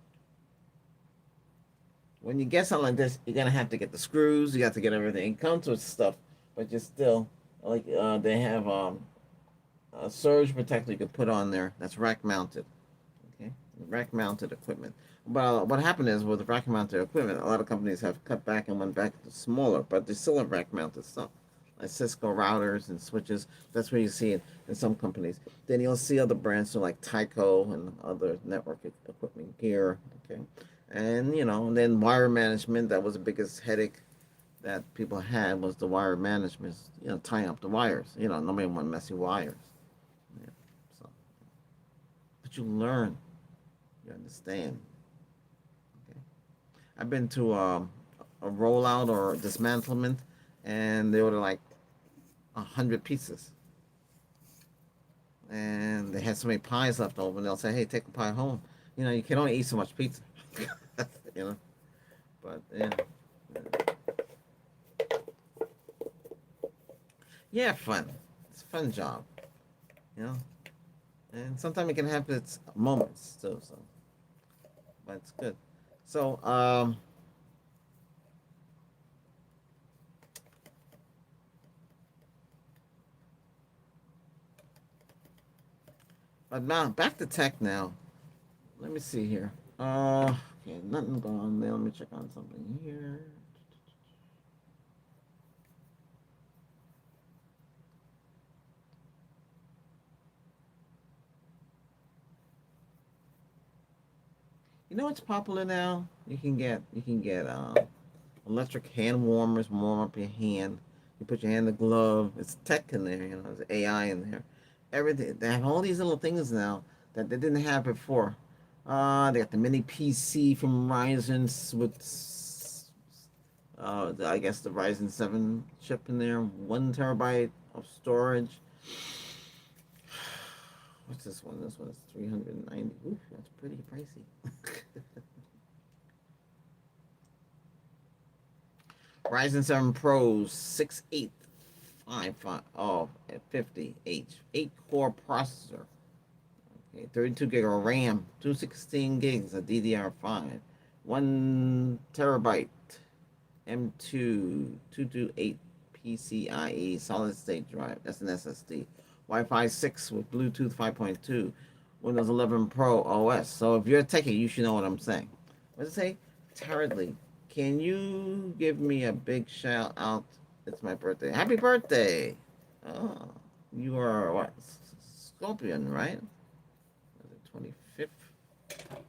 when you get something like this, you're gonna have to get the screws, you have to get everything. It comes with stuff, but you're still like they have a surge protector you can put on there that's rack mounted. Okay, rack mounted equipment. Well, what happened is with rack mounted equipment, a lot of companies have cut back and went back to smaller, but they still have rack mounted stuff. Like Cisco routers and switches. That's where you see it in some companies. Then you'll see other brands so like Tyco and other network equipment gear. Okay, and and then wire management. That was the biggest headache that people had was the wire management. Tying up the wires. Nobody want messy wires. Yeah. So, but you learn. You understand. Okay. I've been to a rollout or dismantlement, and they ordered like 100 pieces, and they had so many pies left over, and they'll say, "Hey, take a pie home." You can only eat so much pizza. you know, but yeah, yeah, fun. It's a fun job. You know, and sometimes it can have its moments too. So, but it's good. So, but now back to tech now. Let me see here. Okay, nothing going on there. Let me check on something here. You know what's popular now? You can get electric hand warmers, warm up your hand. You put your hand in the glove. It's tech in there, there's AI in there. Everything. They have all these little things now that they didn't have before. They got the mini PC from Ryzen with, I guess the Ryzen 7 chip in there, 1 terabyte of storage. What's this one? This one is 390. Ooh, that's pretty pricey. Ryzen 7 Pros 6855 50H 8-core processor. Okay, 32 gig of RAM, 216 gigs of DDR5, 1 terabyte M2 228 PCIe solid state drive. That's an SSD. Wi-Fi 6 with Bluetooth 5.2. Windows 11 Pro OS. So if you're a techie, you should know what I'm saying. What does it say? Terribly. Can you give me a big shout out? It's my birthday. Happy birthday! Oh, you are what? Scorpion, right? Is it 25th?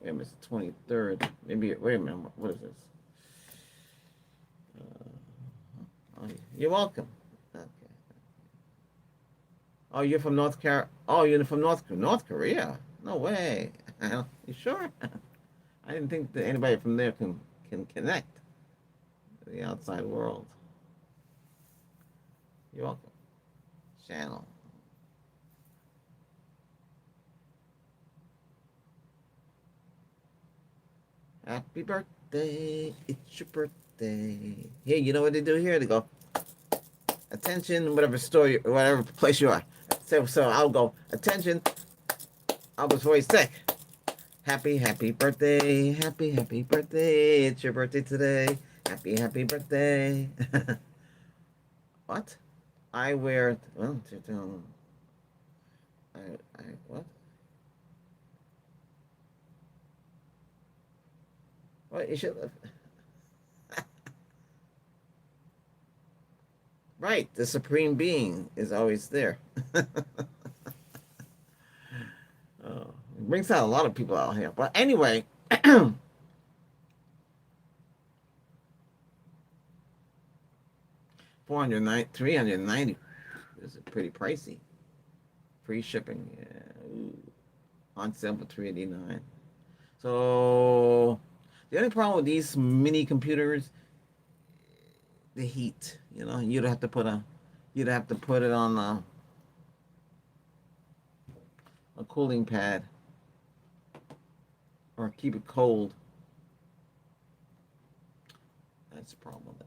Wait a minute, it's 23rd. Maybe, wait a minute, what is this? Oh, you're welcome. Okay. Oh, you're from North Car. Oh, you're from North Korea. No way. You sure? I didn't think that anybody from there can connect to the outside world. You're welcome. Channel. Happy birthday. It's your birthday. Here, you know what they do here? They go, attention, whatever store, whatever place you are. So I'll go, attention, Albert's voice tech. Happy birthday. Happy birthday. It's your birthday today. Happy birthday. What? I wear, well, what? What? You should, right, the supreme being is always there. It brings out a lot of people out here. But anyway, 490, 390 is pretty pricey. Free shipping, yeah. Ooh. On sale for 389. So the only problem with these mini computers, the heat. You'd have to put it on a cooling pad or keep it cold. That's the problem with that.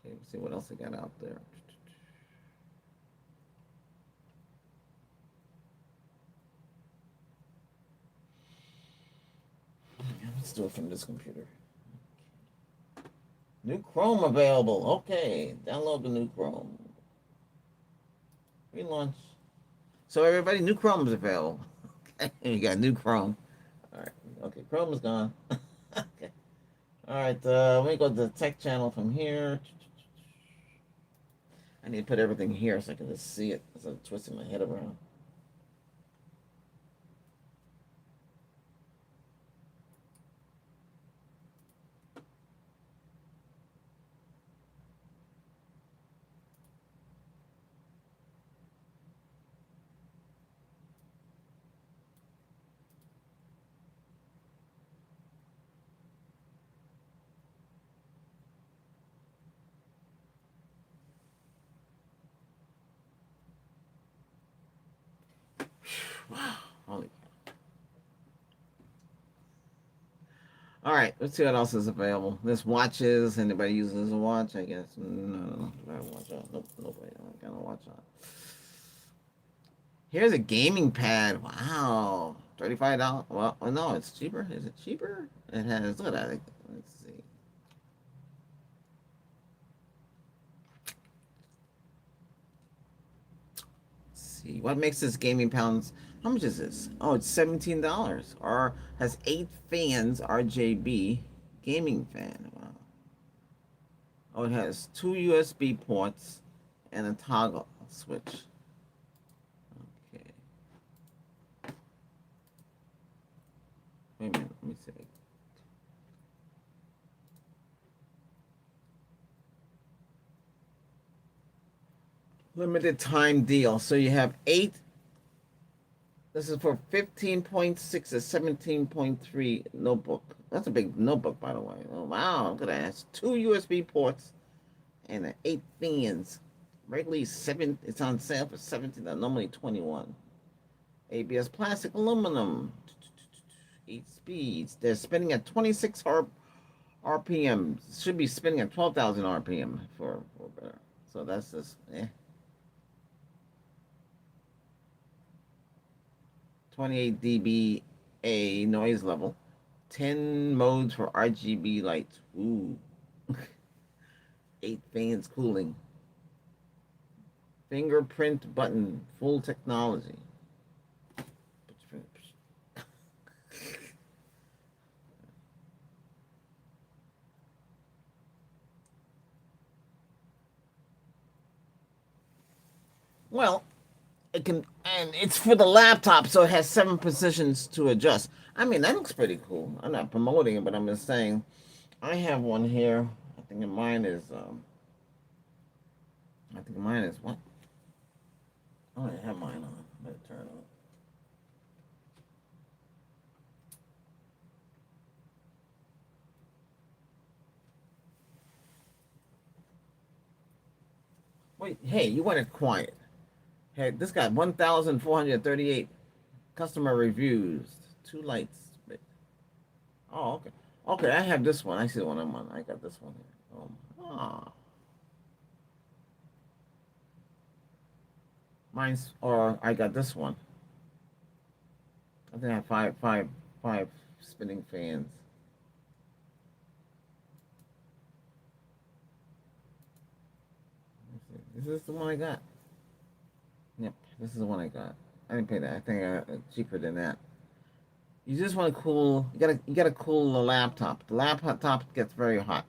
Okay, let's see what else I got out there. Let's do it from this computer. New Chrome available. Okay, download the new Chrome. Relaunch. So everybody, new Chrome is available. Okay, you got new Chrome. All right. Okay, Chrome is gone. Okay. All right. Let me go to the tech channel from here. I need to put everything here so I can just see it as I'm twisting my head around. Wow. Holy. All right, let's see what else is available. There's watches. Anybody uses a watch? I guess. No. Watch on. Nope. Nobody. I don't got a watch on. Here's a gaming pad. Wow. $35. Well, oh, no, it's cheaper. Is it cheaper? It has. Look at that. Let's see. Let's see. What makes this gaming pounds How much is this? Oh, it's $17. Or has 8 fans, RJB gaming fan. Wow. Oh, it has 2 USB ports and a toggle switch. Okay. Wait a minute. Let me see. Limited time deal. So you have 8. This is for 15.6 to 17.3 notebook. That's a big notebook, by the way. Oh, wow. Look at that. It's 2 USB ports and 8 fans. Regularly 7. It's on sale for 17. Normally 21. ABS plastic aluminum. 8 speeds. They're spinning at 26 RPM. Should be spinning at 12,000 RPM for better. So that's just 28 dBA noise level. 10 modes for RGB lights. Ooh. 8 fans cooling. Fingerprint button. Full technology. Well, it can, and it's for the laptop, so it has 7 positions to adjust. I mean, that looks pretty cool. I'm not promoting it, but I'm just saying. I have one here. I think mine is. I think mine is what? Oh, I have mine on. Let it turn on. Wait, hey, you want it quiet? Hey, this got 1,438 customer reviews. 2 lights. Oh, okay. Okay, I have this one. I see the one I'm on. I got this one here. Mine's, or I got this one. I think I have five spinning fans. This is the one I got. Yep, this is the one I got. I didn't pay that. I think I got cheaper than that. You just want to cool. You gotta cool the laptop. The laptop gets very hot,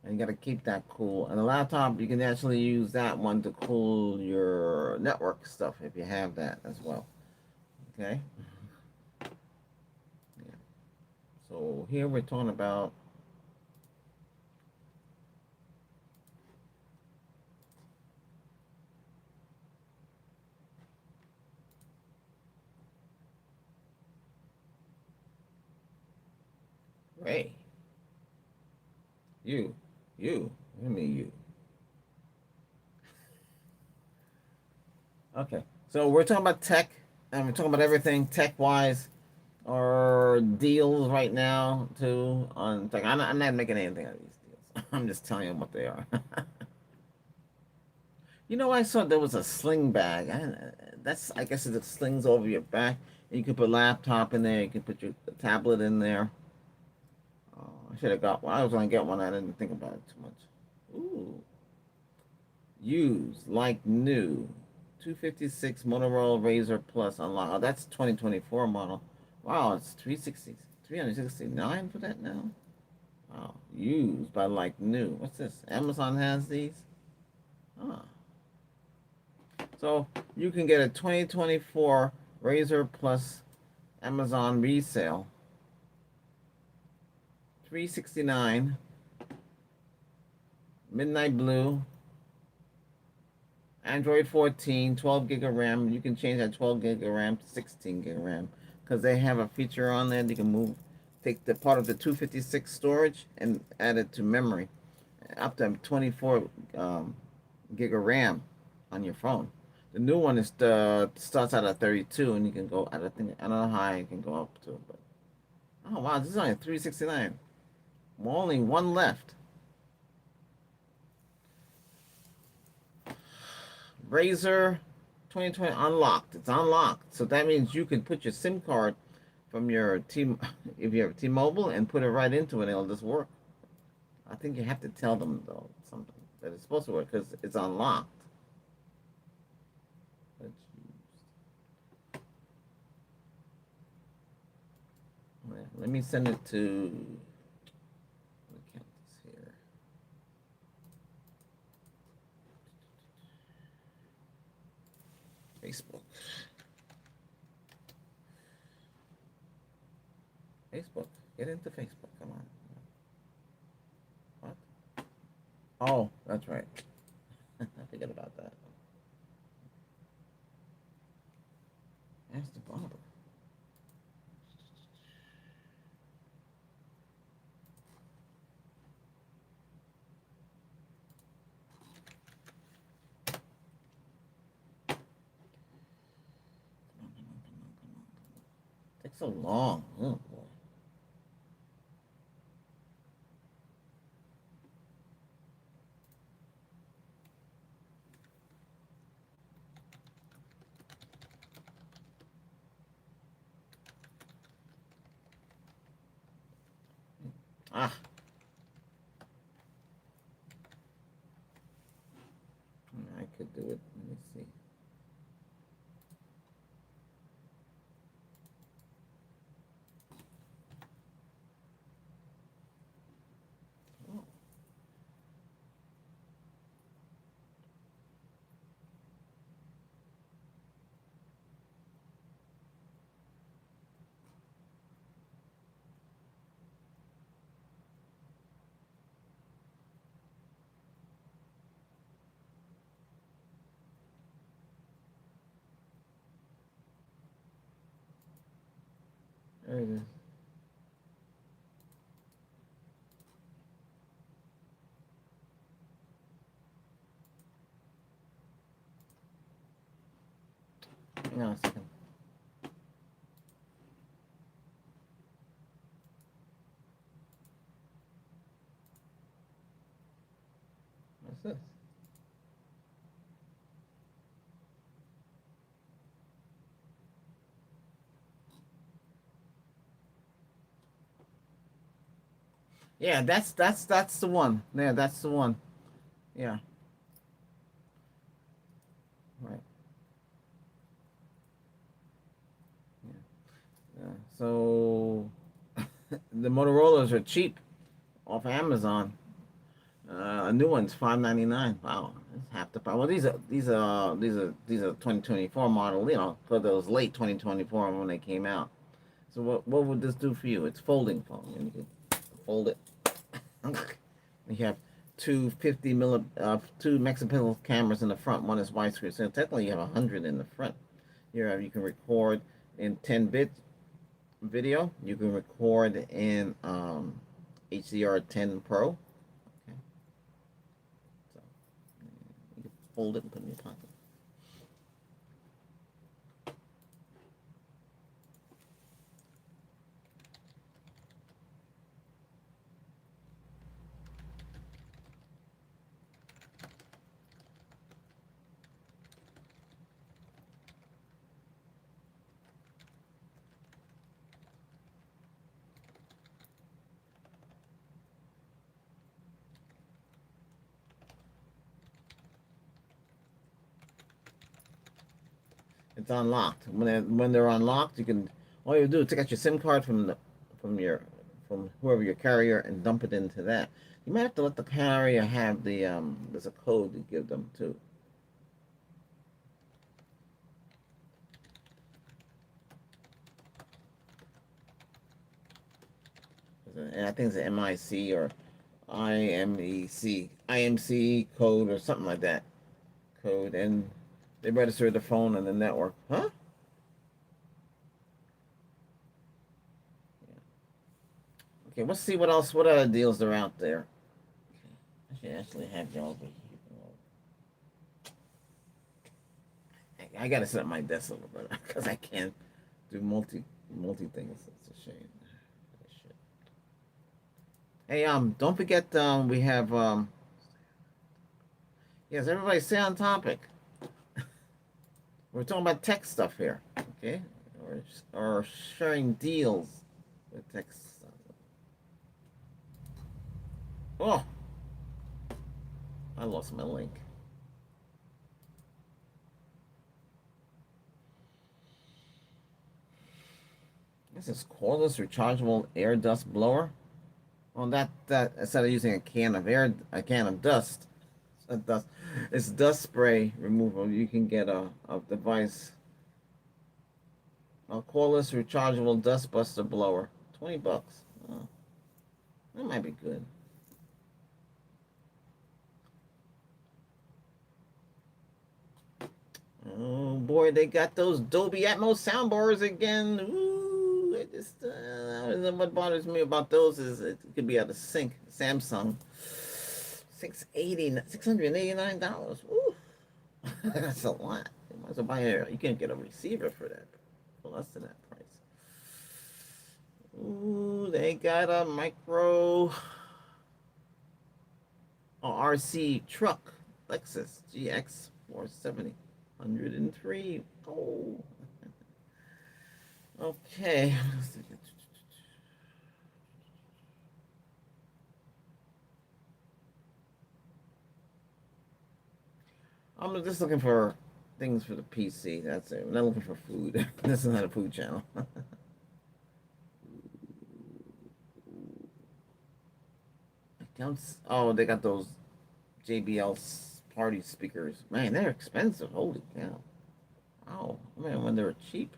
and you gotta keep that cool. And the laptop, you can actually use that one to cool your network stuff if you have that as well. Okay. Yeah. So here we're talking about. Ray, you, you, I mean you. Okay. So we're talking about tech, and we're talking about everything tech wise, or deals right now too on tech. I'm not making anything out of these deals. I'm just telling you what they are. You know, I saw there was a sling bag. I guess it slings over your back. And you can put laptop in there. You can put your tablet in there. I should have got one. I was gonna get one. I didn't think about it too much. Ooh, used like new. 256 Motorola Razor Plus unlock. Oh, that's 2024 model. Wow, it's 369 for that now. Wow, used by like new. What's this? Amazon has these. Ah, so you can get a 2024 Razor Plus Amazon resale. 369. Midnight Blue. Android 14, 12 gig of RAM. You can change that 12 gig of RAM to 16 gig of RAM because they have a feature on there. You can take the part of the 256 storage and add it to memory, up to 24 gig of RAM on your phone. The new one is starts out at 32, and you can go. I think I don't know how high you can go up to, but oh wow, this is only 369. Only one left. Razer 2020 unlocked. It's unlocked. So that means you can put your SIM card from your T if you have T-Mobile and put it right into it and it'll just work. I think you have to tell them though something that it's supposed to work because it's unlocked. Let me send it to. Let me count this here. Facebook. Facebook. Get into Facebook. Come on. What? Oh, that's right. I forget about that. Ask the barber. Takes so long. Oh boy. Ah. I could do it. Let me see. Oh. There it is. Hang on a second. What's this? Yeah, that's the one. Yeah, that's the one. Yeah. Right. Yeah. Yeah. So the Motorola's are cheap off Amazon. A new one's $5.99. Wow, that's half the price. Well, these are 2024 model. You know, for those late 2024 when they came out. So what would this do for you? It's folding phone, and you can fold it. You have two megapixel cameras in the front. One is widescreen, so technically you have 100 in the front. You can record in 10-bit video. You can record in HDR10 Pro. Okay, so you can fold it and put it in your pocket. It's unlocked. When they're unlocked, you can all you do is take out your SIM card from whoever your carrier and dump it into that. You might have to let the carrier have there's a code you give them too. And I think it's an MIC or IMC code or something like that code, and they register the phone and the network. Huh? Okay, let's see what else. What other deals are out there? I should actually have you over here. I gotta set up my desk a little bit because I can't do multi things. It's a shame. Hey, don't forget, we have, yes, everybody stay on topic. We're talking about tech stuff here, okay? Or sharing deals with tech stuff. Oh, I lost my link. This is cordless rechargeable air dust blower. Well, that instead of using a can of dust, dust, it's dust spray removal. You can get a device, a cordless rechargeable dust buster blower, $20. Oh, that might be good. Oh boy, they got those Dolby Atmos soundbars again. Ooh, it just what bothers me about those is it could be out of sync. Samsung, $689. Ooh, that's a lot. You might as well buy a. You can't get a receiver for that, for less than that price. Ooh, they got a micro RC truck, Lexus GX 470, 103. Oh, okay. I'm just looking for things for the PC. That's it. I'm not looking for food. This is not a food channel. Accounts. Oh, they got those JBL party speakers. Man, they're expensive. Holy cow! Wow. Man, when they were cheap.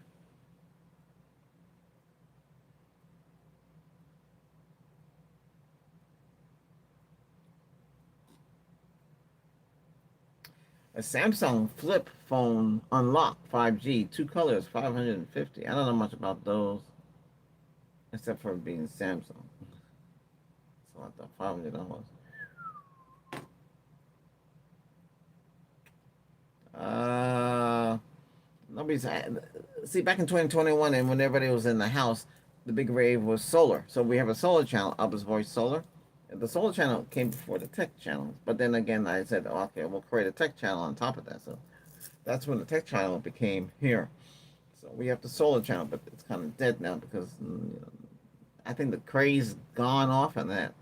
A Samsung flip phone unlock 5G, two colors, 550. I don't know much about those, except for being Samsung. It's a lot though, $500. Uh, nobody's see back in 2021, and when everybody was in the house, the big rave was solar. So we have a solar channel, Albus Voice Solar. The solar channel came before the tech channel, but then again, I said, oh, okay, we'll create a tech channel on top of that. So that's when the tech channel became here. So we have the solar channel, but it's kind of dead now because I think the craze gone off on that.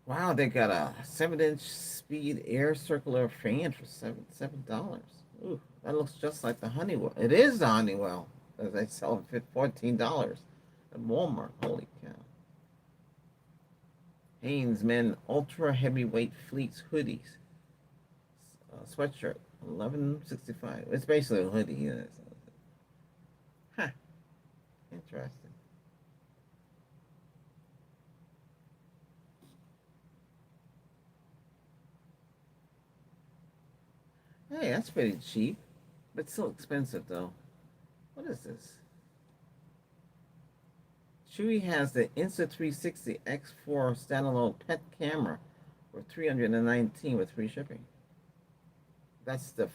Wow, they got a 7-inch speed air circular fan for $7. Ooh, that looks just like the Honeywell. It is the Honeywell. As they sell it for $14 at Walmart. Holy cow! Hanes Men Ultra Heavyweight Fleece hoodies, sweatshirt, 11.65. It's basically a hoodie. Yeah, so. Huh. Interesting. Hey, that's pretty cheap, but still expensive though. What is this? Chewy has the Insta360 X4 standalone pet camera for 319 with free shipping. That's the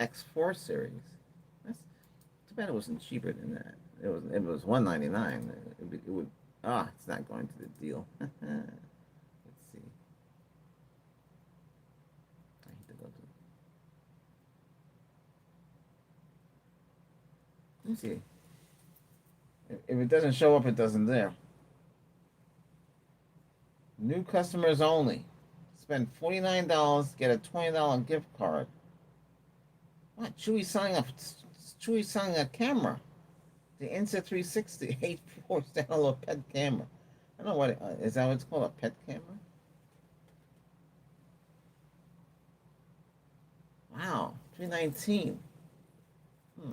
X4 series. That's too bad it wasn't cheaper than that. It was 199. It would it's not going to the deal. Let's see. I hate to go to. Let me see. If it doesn't show up, it doesn't there. New customers only. Spend $49, get a $20 gift card. What? Chewy selling a camera. The Insta360 8.4 standalone pet camera. I don't know what is that what it's called, a pet camera? Wow, 319. Hmm.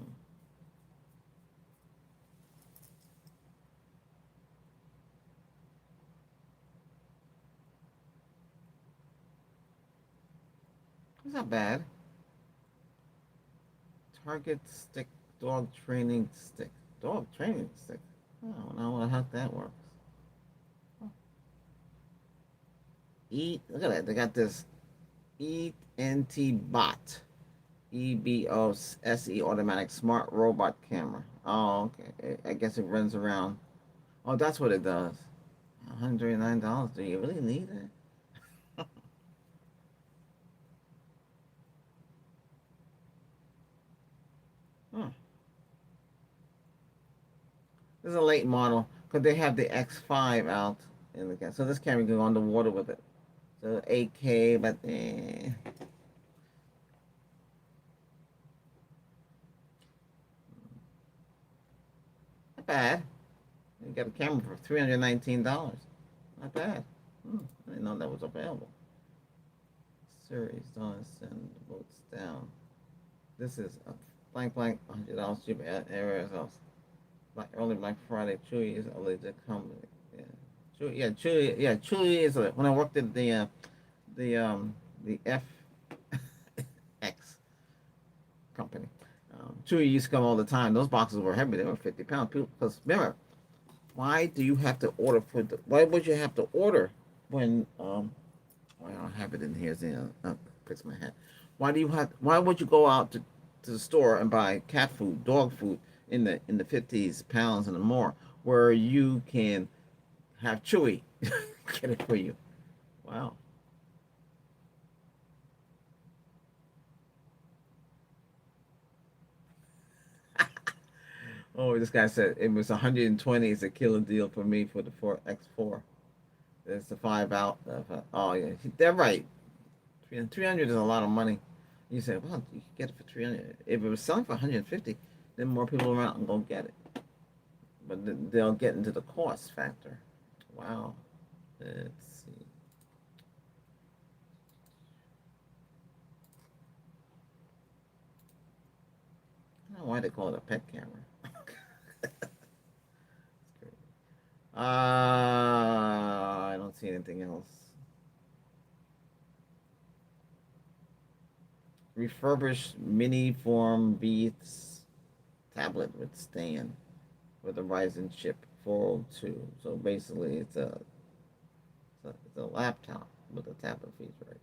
It's not bad. Target stick, dog training stick. Dog training stick. Oh, I don't know how that works. Eat. Look at that. They got this Eat NT Bot. EBOSE automatic smart robot camera. Oh, okay. I guess it runs around. Oh, that's what it does. $109. Do you really need it? Hmm. This is a late model because they have the X5 out in the camera. So this camera can go underwater with it. So 8K, but bad. You got a camera for $319. Not bad. I didn't know that was available. Series, don't send votes down. This is a blank blank $100 cheaper everywhere else. Early Black Friday, Chewy is a legit company. Yeah, Chewy is when I worked at the the FX company. Chewy used to come all the time. Those boxes were heavy. They were 50 pounds. People, because remember, why do you have to order for the? Why would you have to order when well, I don't have it in here. Fix my hat. Why do you have? Why would you go out to the store and buy cat food, dog food in the 50s pounds and more, where you can have Chewy get it for you? Wow. Oh, this guy said it was 120 is a killer deal for me for the 4X4. It's the five out. Oh yeah, they're right. 300 is a lot of money. You say, well, you can get it for 300. If it was selling for 150, then more people around and go get it. But they'll get into the cost factor. Wow. Let's see. I don't know why they call it a pet camera. I don't see anything else. Refurbished mini form beats tablet with stand with a Ryzen chip 402. So basically, it's a laptop with a tablet feature, I guess.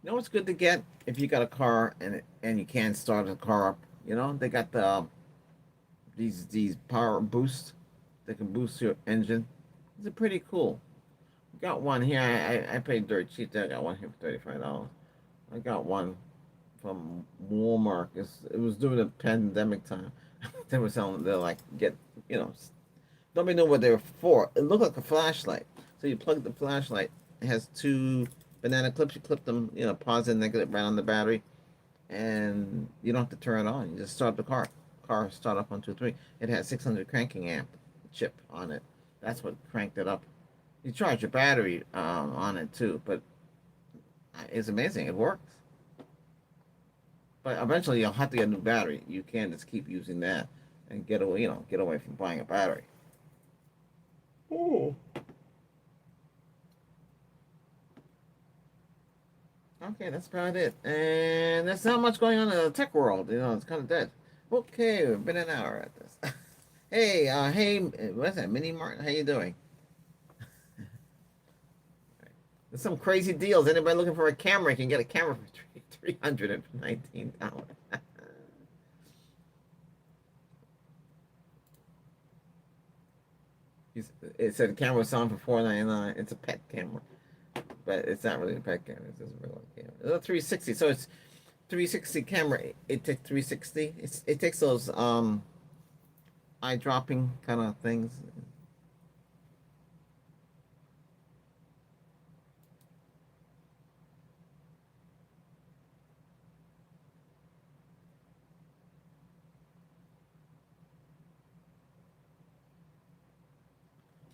You know what's good to get if you got a car and you can't start the car up. You know they got these power boosts that can boost your engine. These are pretty cool. Got one here. I paid dirt cheap. I got one here for $35. I got one from Walmart. It was during the pandemic time. They were selling. They're like get you know. Nobody knew what they were for. It looked like a flashlight. So you plug the flashlight. It has two banana clips. You clip them. Positive, negative, right on the battery, and you don't have to turn it on. You just start the car. Car start up 1, 2, 3. It has 600 cranking amp chip on it. That's what cranked it up. You charge your battery on it too, but it's amazing. It works. But eventually, you'll have to get a new battery. You can't just keep using that and get away. Get away from buying a battery. Oh. Okay, that's about it. And there's not much going on in the tech world. It's kind of dead. Okay, we've been an hour at this. Hey, what's that? Mini Martin, how you doing? There's some crazy deals. Anybody looking for a camera can get a camera for $319. It said camera was selling for $499. It's a pet camera, but it's not really a pet camera. It's just a real camera. It's a 360, so it's 360 camera. It takes 360. It takes those eye dropping kind of things.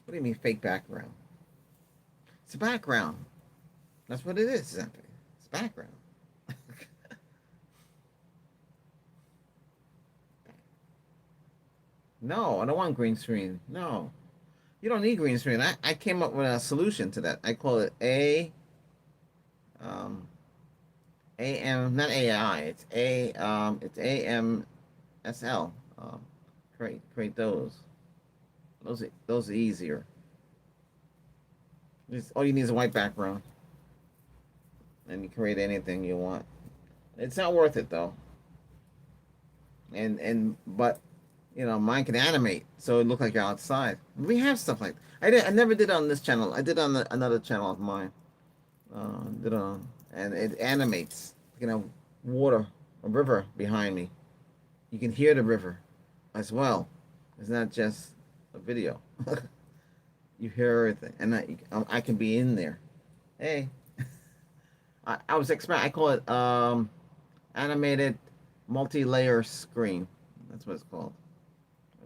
What do you mean fake background? It's a background. That's what it is, simply. It's background. No, I don't want green screen. No. You don't need green screen. I came up with a solution to that. I call it um AM, not AI. It's AMSL. Create those. Those are easier. All you need is a white background, and you create anything you want. It's not worth it though. But mine can animate, so it look like you're outside. We have stuff like that. I never did it on this channel. I did on another channel of mine. Did on and it animates. Water, a river behind me. You can hear the river as well. It's not just a video. You hear everything, and I can be in there. Hey, I was expect. I call it animated multi-layer screen. That's what it's called.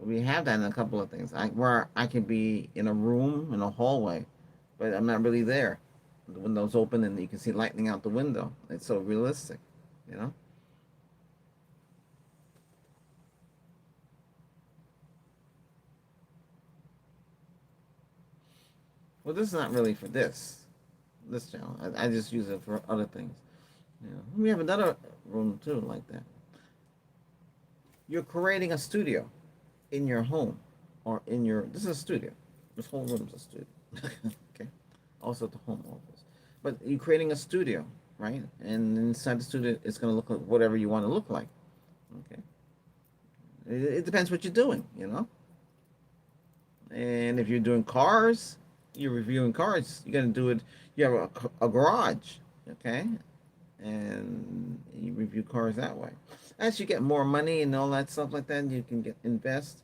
We have that in a couple of things. Where I can be in a room in a hallway, but I'm not really there. The window's open and you can see lightning out the window. It's so realistic, you know. Well, this is not really for this channel. I just use it for other things. We have another room too like that. You're creating a studio in your home or in your. This is a studio. This whole room is a studio. Okay. Also the home office, but you're creating a studio, right? And inside the studio, it's going to look like whatever you want to look like. Okay. It depends what you're doing, you know. And if you're doing cars, you're reviewing cars. You're gonna do it. You have a garage, okay, and you review cars that way. As you get more money and all that stuff like that, you can invest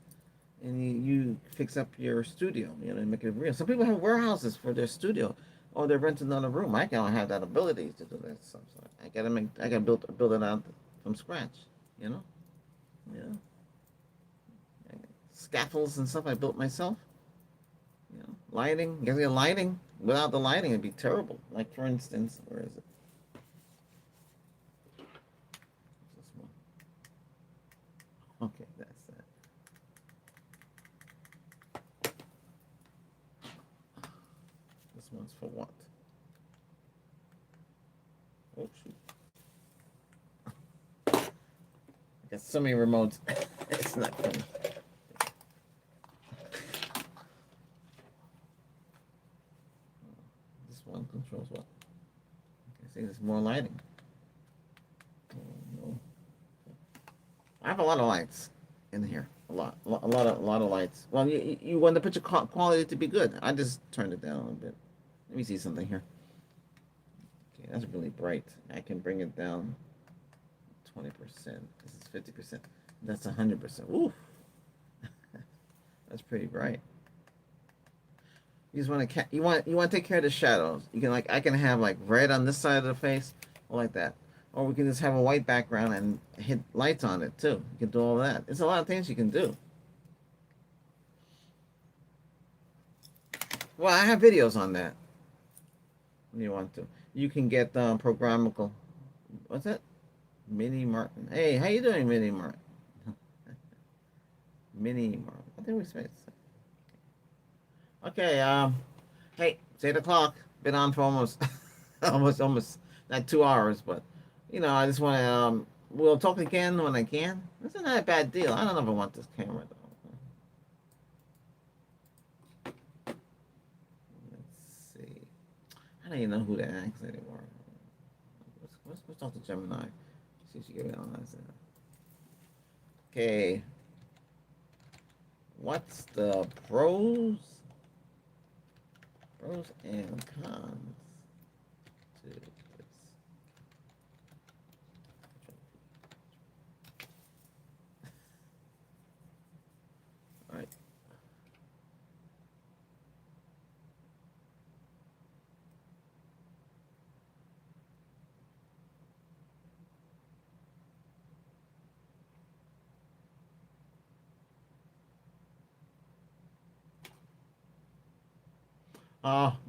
and you fix up your studio. Make it real. Some people have warehouses for their studio, or they're renting another room. I don't have that ability to do that stuff. So I gotta build it out from scratch. You know, yeah. Scaffolds and stuff I built myself. Lighting. You gotta get lighting. Without the lighting, it'd be terrible. Like for instance, where is it? This one. Okay, that's that. This one's for what? Oh shoot! I got so many remotes. It's not funny. This one controls what? Okay, see, there's more lighting. Oh, no. I have a lot of lights in here. A lot of lights. Well, you want the picture quality to be good. I just turned it down a little bit. Let me see something here. Okay, that's really bright. I can bring it down 20%. This is 50%. That's 100%. Ooh, that's pretty bright. You just want to you want to take care of the shadows. You can I can have like red on this side of the face, or like that, or we can just have a white background and hit lights on it too. You can do all that. It's a lot of things you can do. Well, I have videos on that. If you want to, you can get programmable. What's that? Mini Martin. Hey, how you doing, Mini Martin? Mini Martin. I think we space. Okay. Hey, it's 8 o'clock. Been on for almost, almost not 2 hours, but I just want to. We'll talk again when I can. This is not a bad deal. I don't know if I want this camera though. Let's see. I don't even know who to ask anymore. Let's talk to Gemini. See if she give me an answer. Okay. What's the pros and cons to this? All right.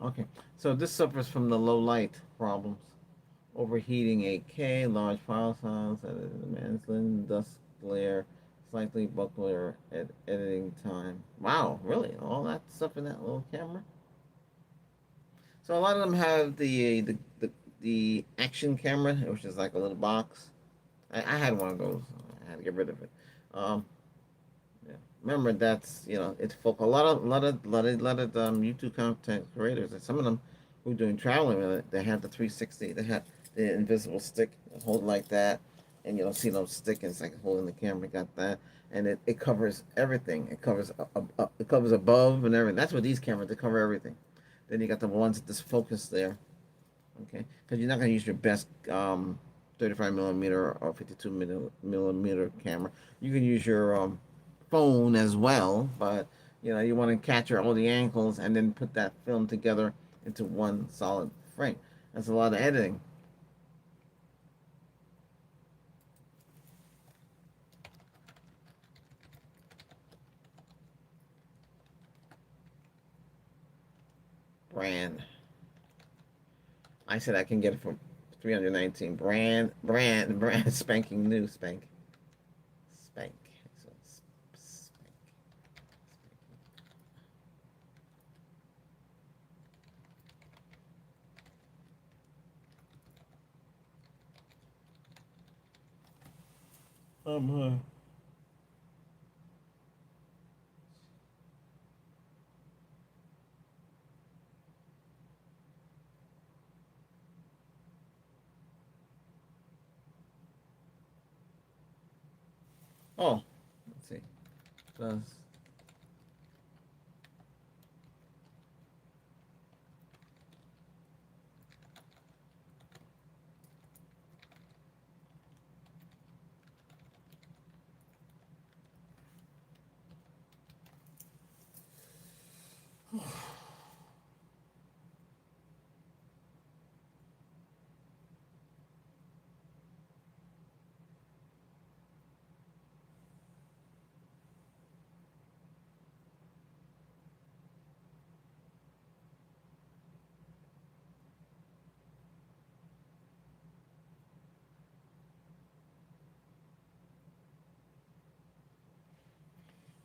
Okay. So this suffers from the low light problems. Overheating 8K, large file size, manslin, dust glare, slightly buckler at editing time. Wow, really? All that stuff in that little camera? So a lot of them have the action camera, which is like a little box. I had one of those. I had to get rid of it. Um, yeah. Remember, that's it's for a lot of YouTube content creators, and some of them who are doing traveling with it, they have the 360, they have the invisible stick, hold like that, and you don't see no stick. It's like holding the camera, got that, and it covers everything. It covers above and everything. That's what these cameras, they cover everything. Then you got the ones that just focus there. Okay, because you're not going to use your best 35 millimeter or 52 millimeter camera. You can use your phone as well, but you want to capture all the angles and then put that film together into one solid frame. That's a lot of editing. Brand. I said I can get it for 319. Brand spanking new spank. So spank. Uh, oh, let's see. Plus,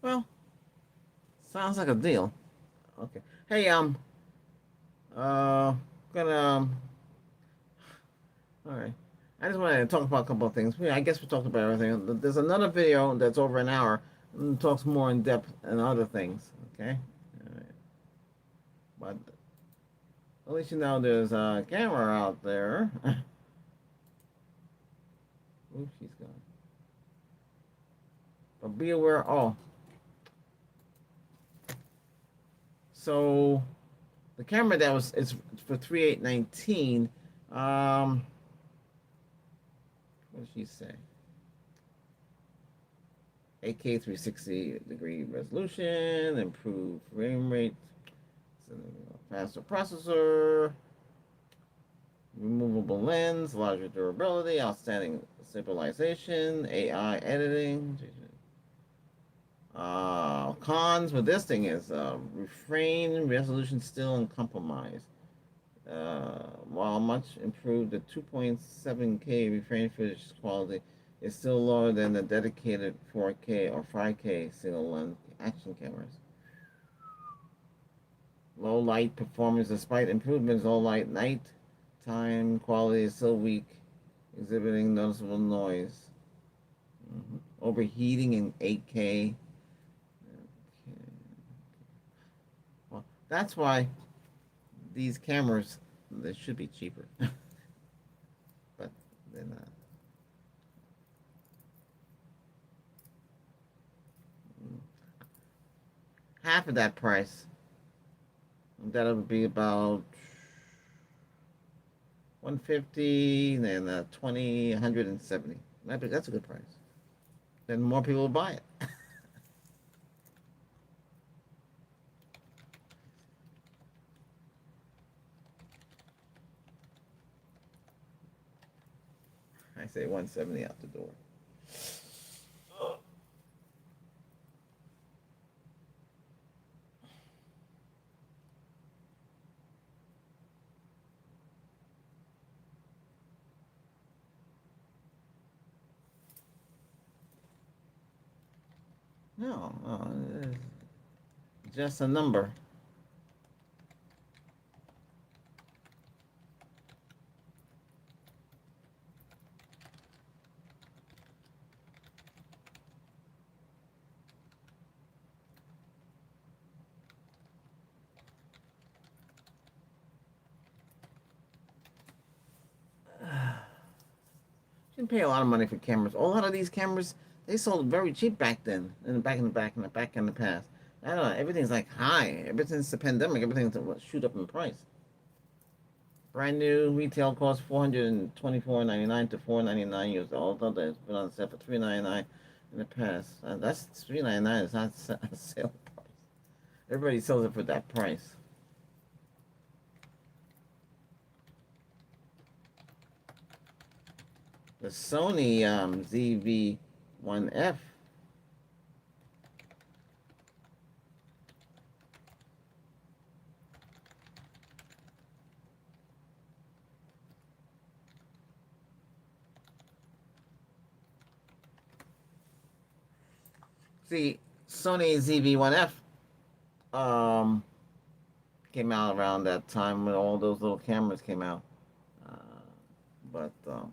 well, sounds like a deal. Okay. Hey, uh, gonna, all right. I just wanted to talk about a couple of things. I guess we talked about everything. There's another video that's over an hour and talks more in depth and other things. Okay. All right. But at least you know there's a camera out there. Oops, she's gone. But be aware. Oh, so the camera that was it's for 3819. What did she say? 8K 360 degree resolution, improved frame rate, faster processor, removable lens, larger durability, outstanding stabilization, AI editing. Cons with this thing is refrain resolution still uncompromised. While much improved, the 2.7K refrain footage quality is still lower than the dedicated 4K or 5K single lens action cameras. Low light performance, despite improvements, low light nighttime quality is still weak, exhibiting noticeable noise. Overheating in 8K. Okay. Well, that's why these cameras they should be cheaper, but they're not. Half of that price. That would be about 150, then 20, 170. That's a good price. Then more people will buy it. I say 170 out the door. No, just a number. You can pay a lot of money for cameras. A lot of these cameras they sold very cheap back then, and back in the past. I don't know. Everything's like high. Ever since the pandemic, everything's shoot up in price. Brand new retail cost $424.99 to $499 used. Although it's been on sale for $399 in the past. That's $399. It's not a sale price. Everybody sells it for that price. The Sony ZV-1F. See, Sony ZV-1F came out around that time when all those little cameras came out. Uh, but But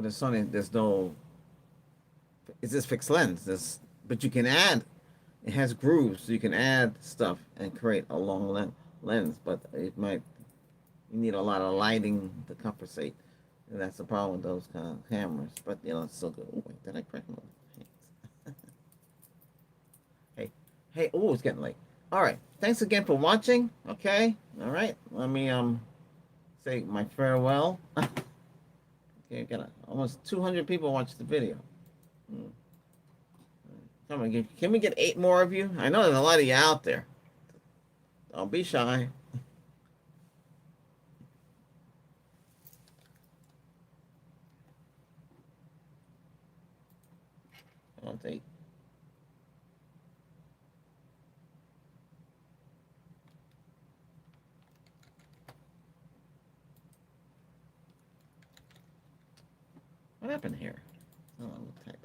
the Sony, there's no. It's just fixed lens. But you can add. It has grooves, so you can add stuff and create a long lens. But it might. You need a lot of lighting to compensate. And that's the problem with those kind of cameras. But it's still good. Oh wait, did I crack my hands? Hey, hey. Oh, it's getting late. All right. Thanks again for watching. Okay. All right. Let me say my farewell. Okay, got almost 200 people watch the video. Come on, can we get 8 more of you? I know there's a lot of you out there. Don't be shy. I'll take. What happened here? Oh, I'll type.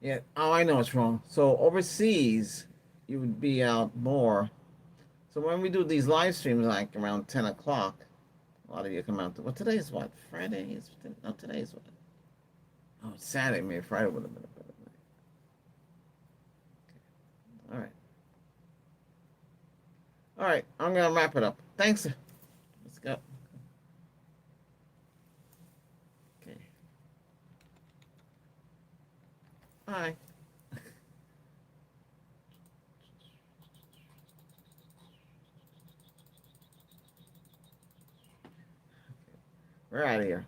Yeah. Oh, I know it's wrong. So overseas, you would be out more. So when we do these live streams, like around 10 o'clock, a lot of you come out. Well, today's what? Friday? No, today's what? Oh, it's Saturday. Maybe Friday would have been a better night. Okay. All right. All right. I'm gonna wrap it up. Thanks. Let's go. Okay. Bye. We're out of here.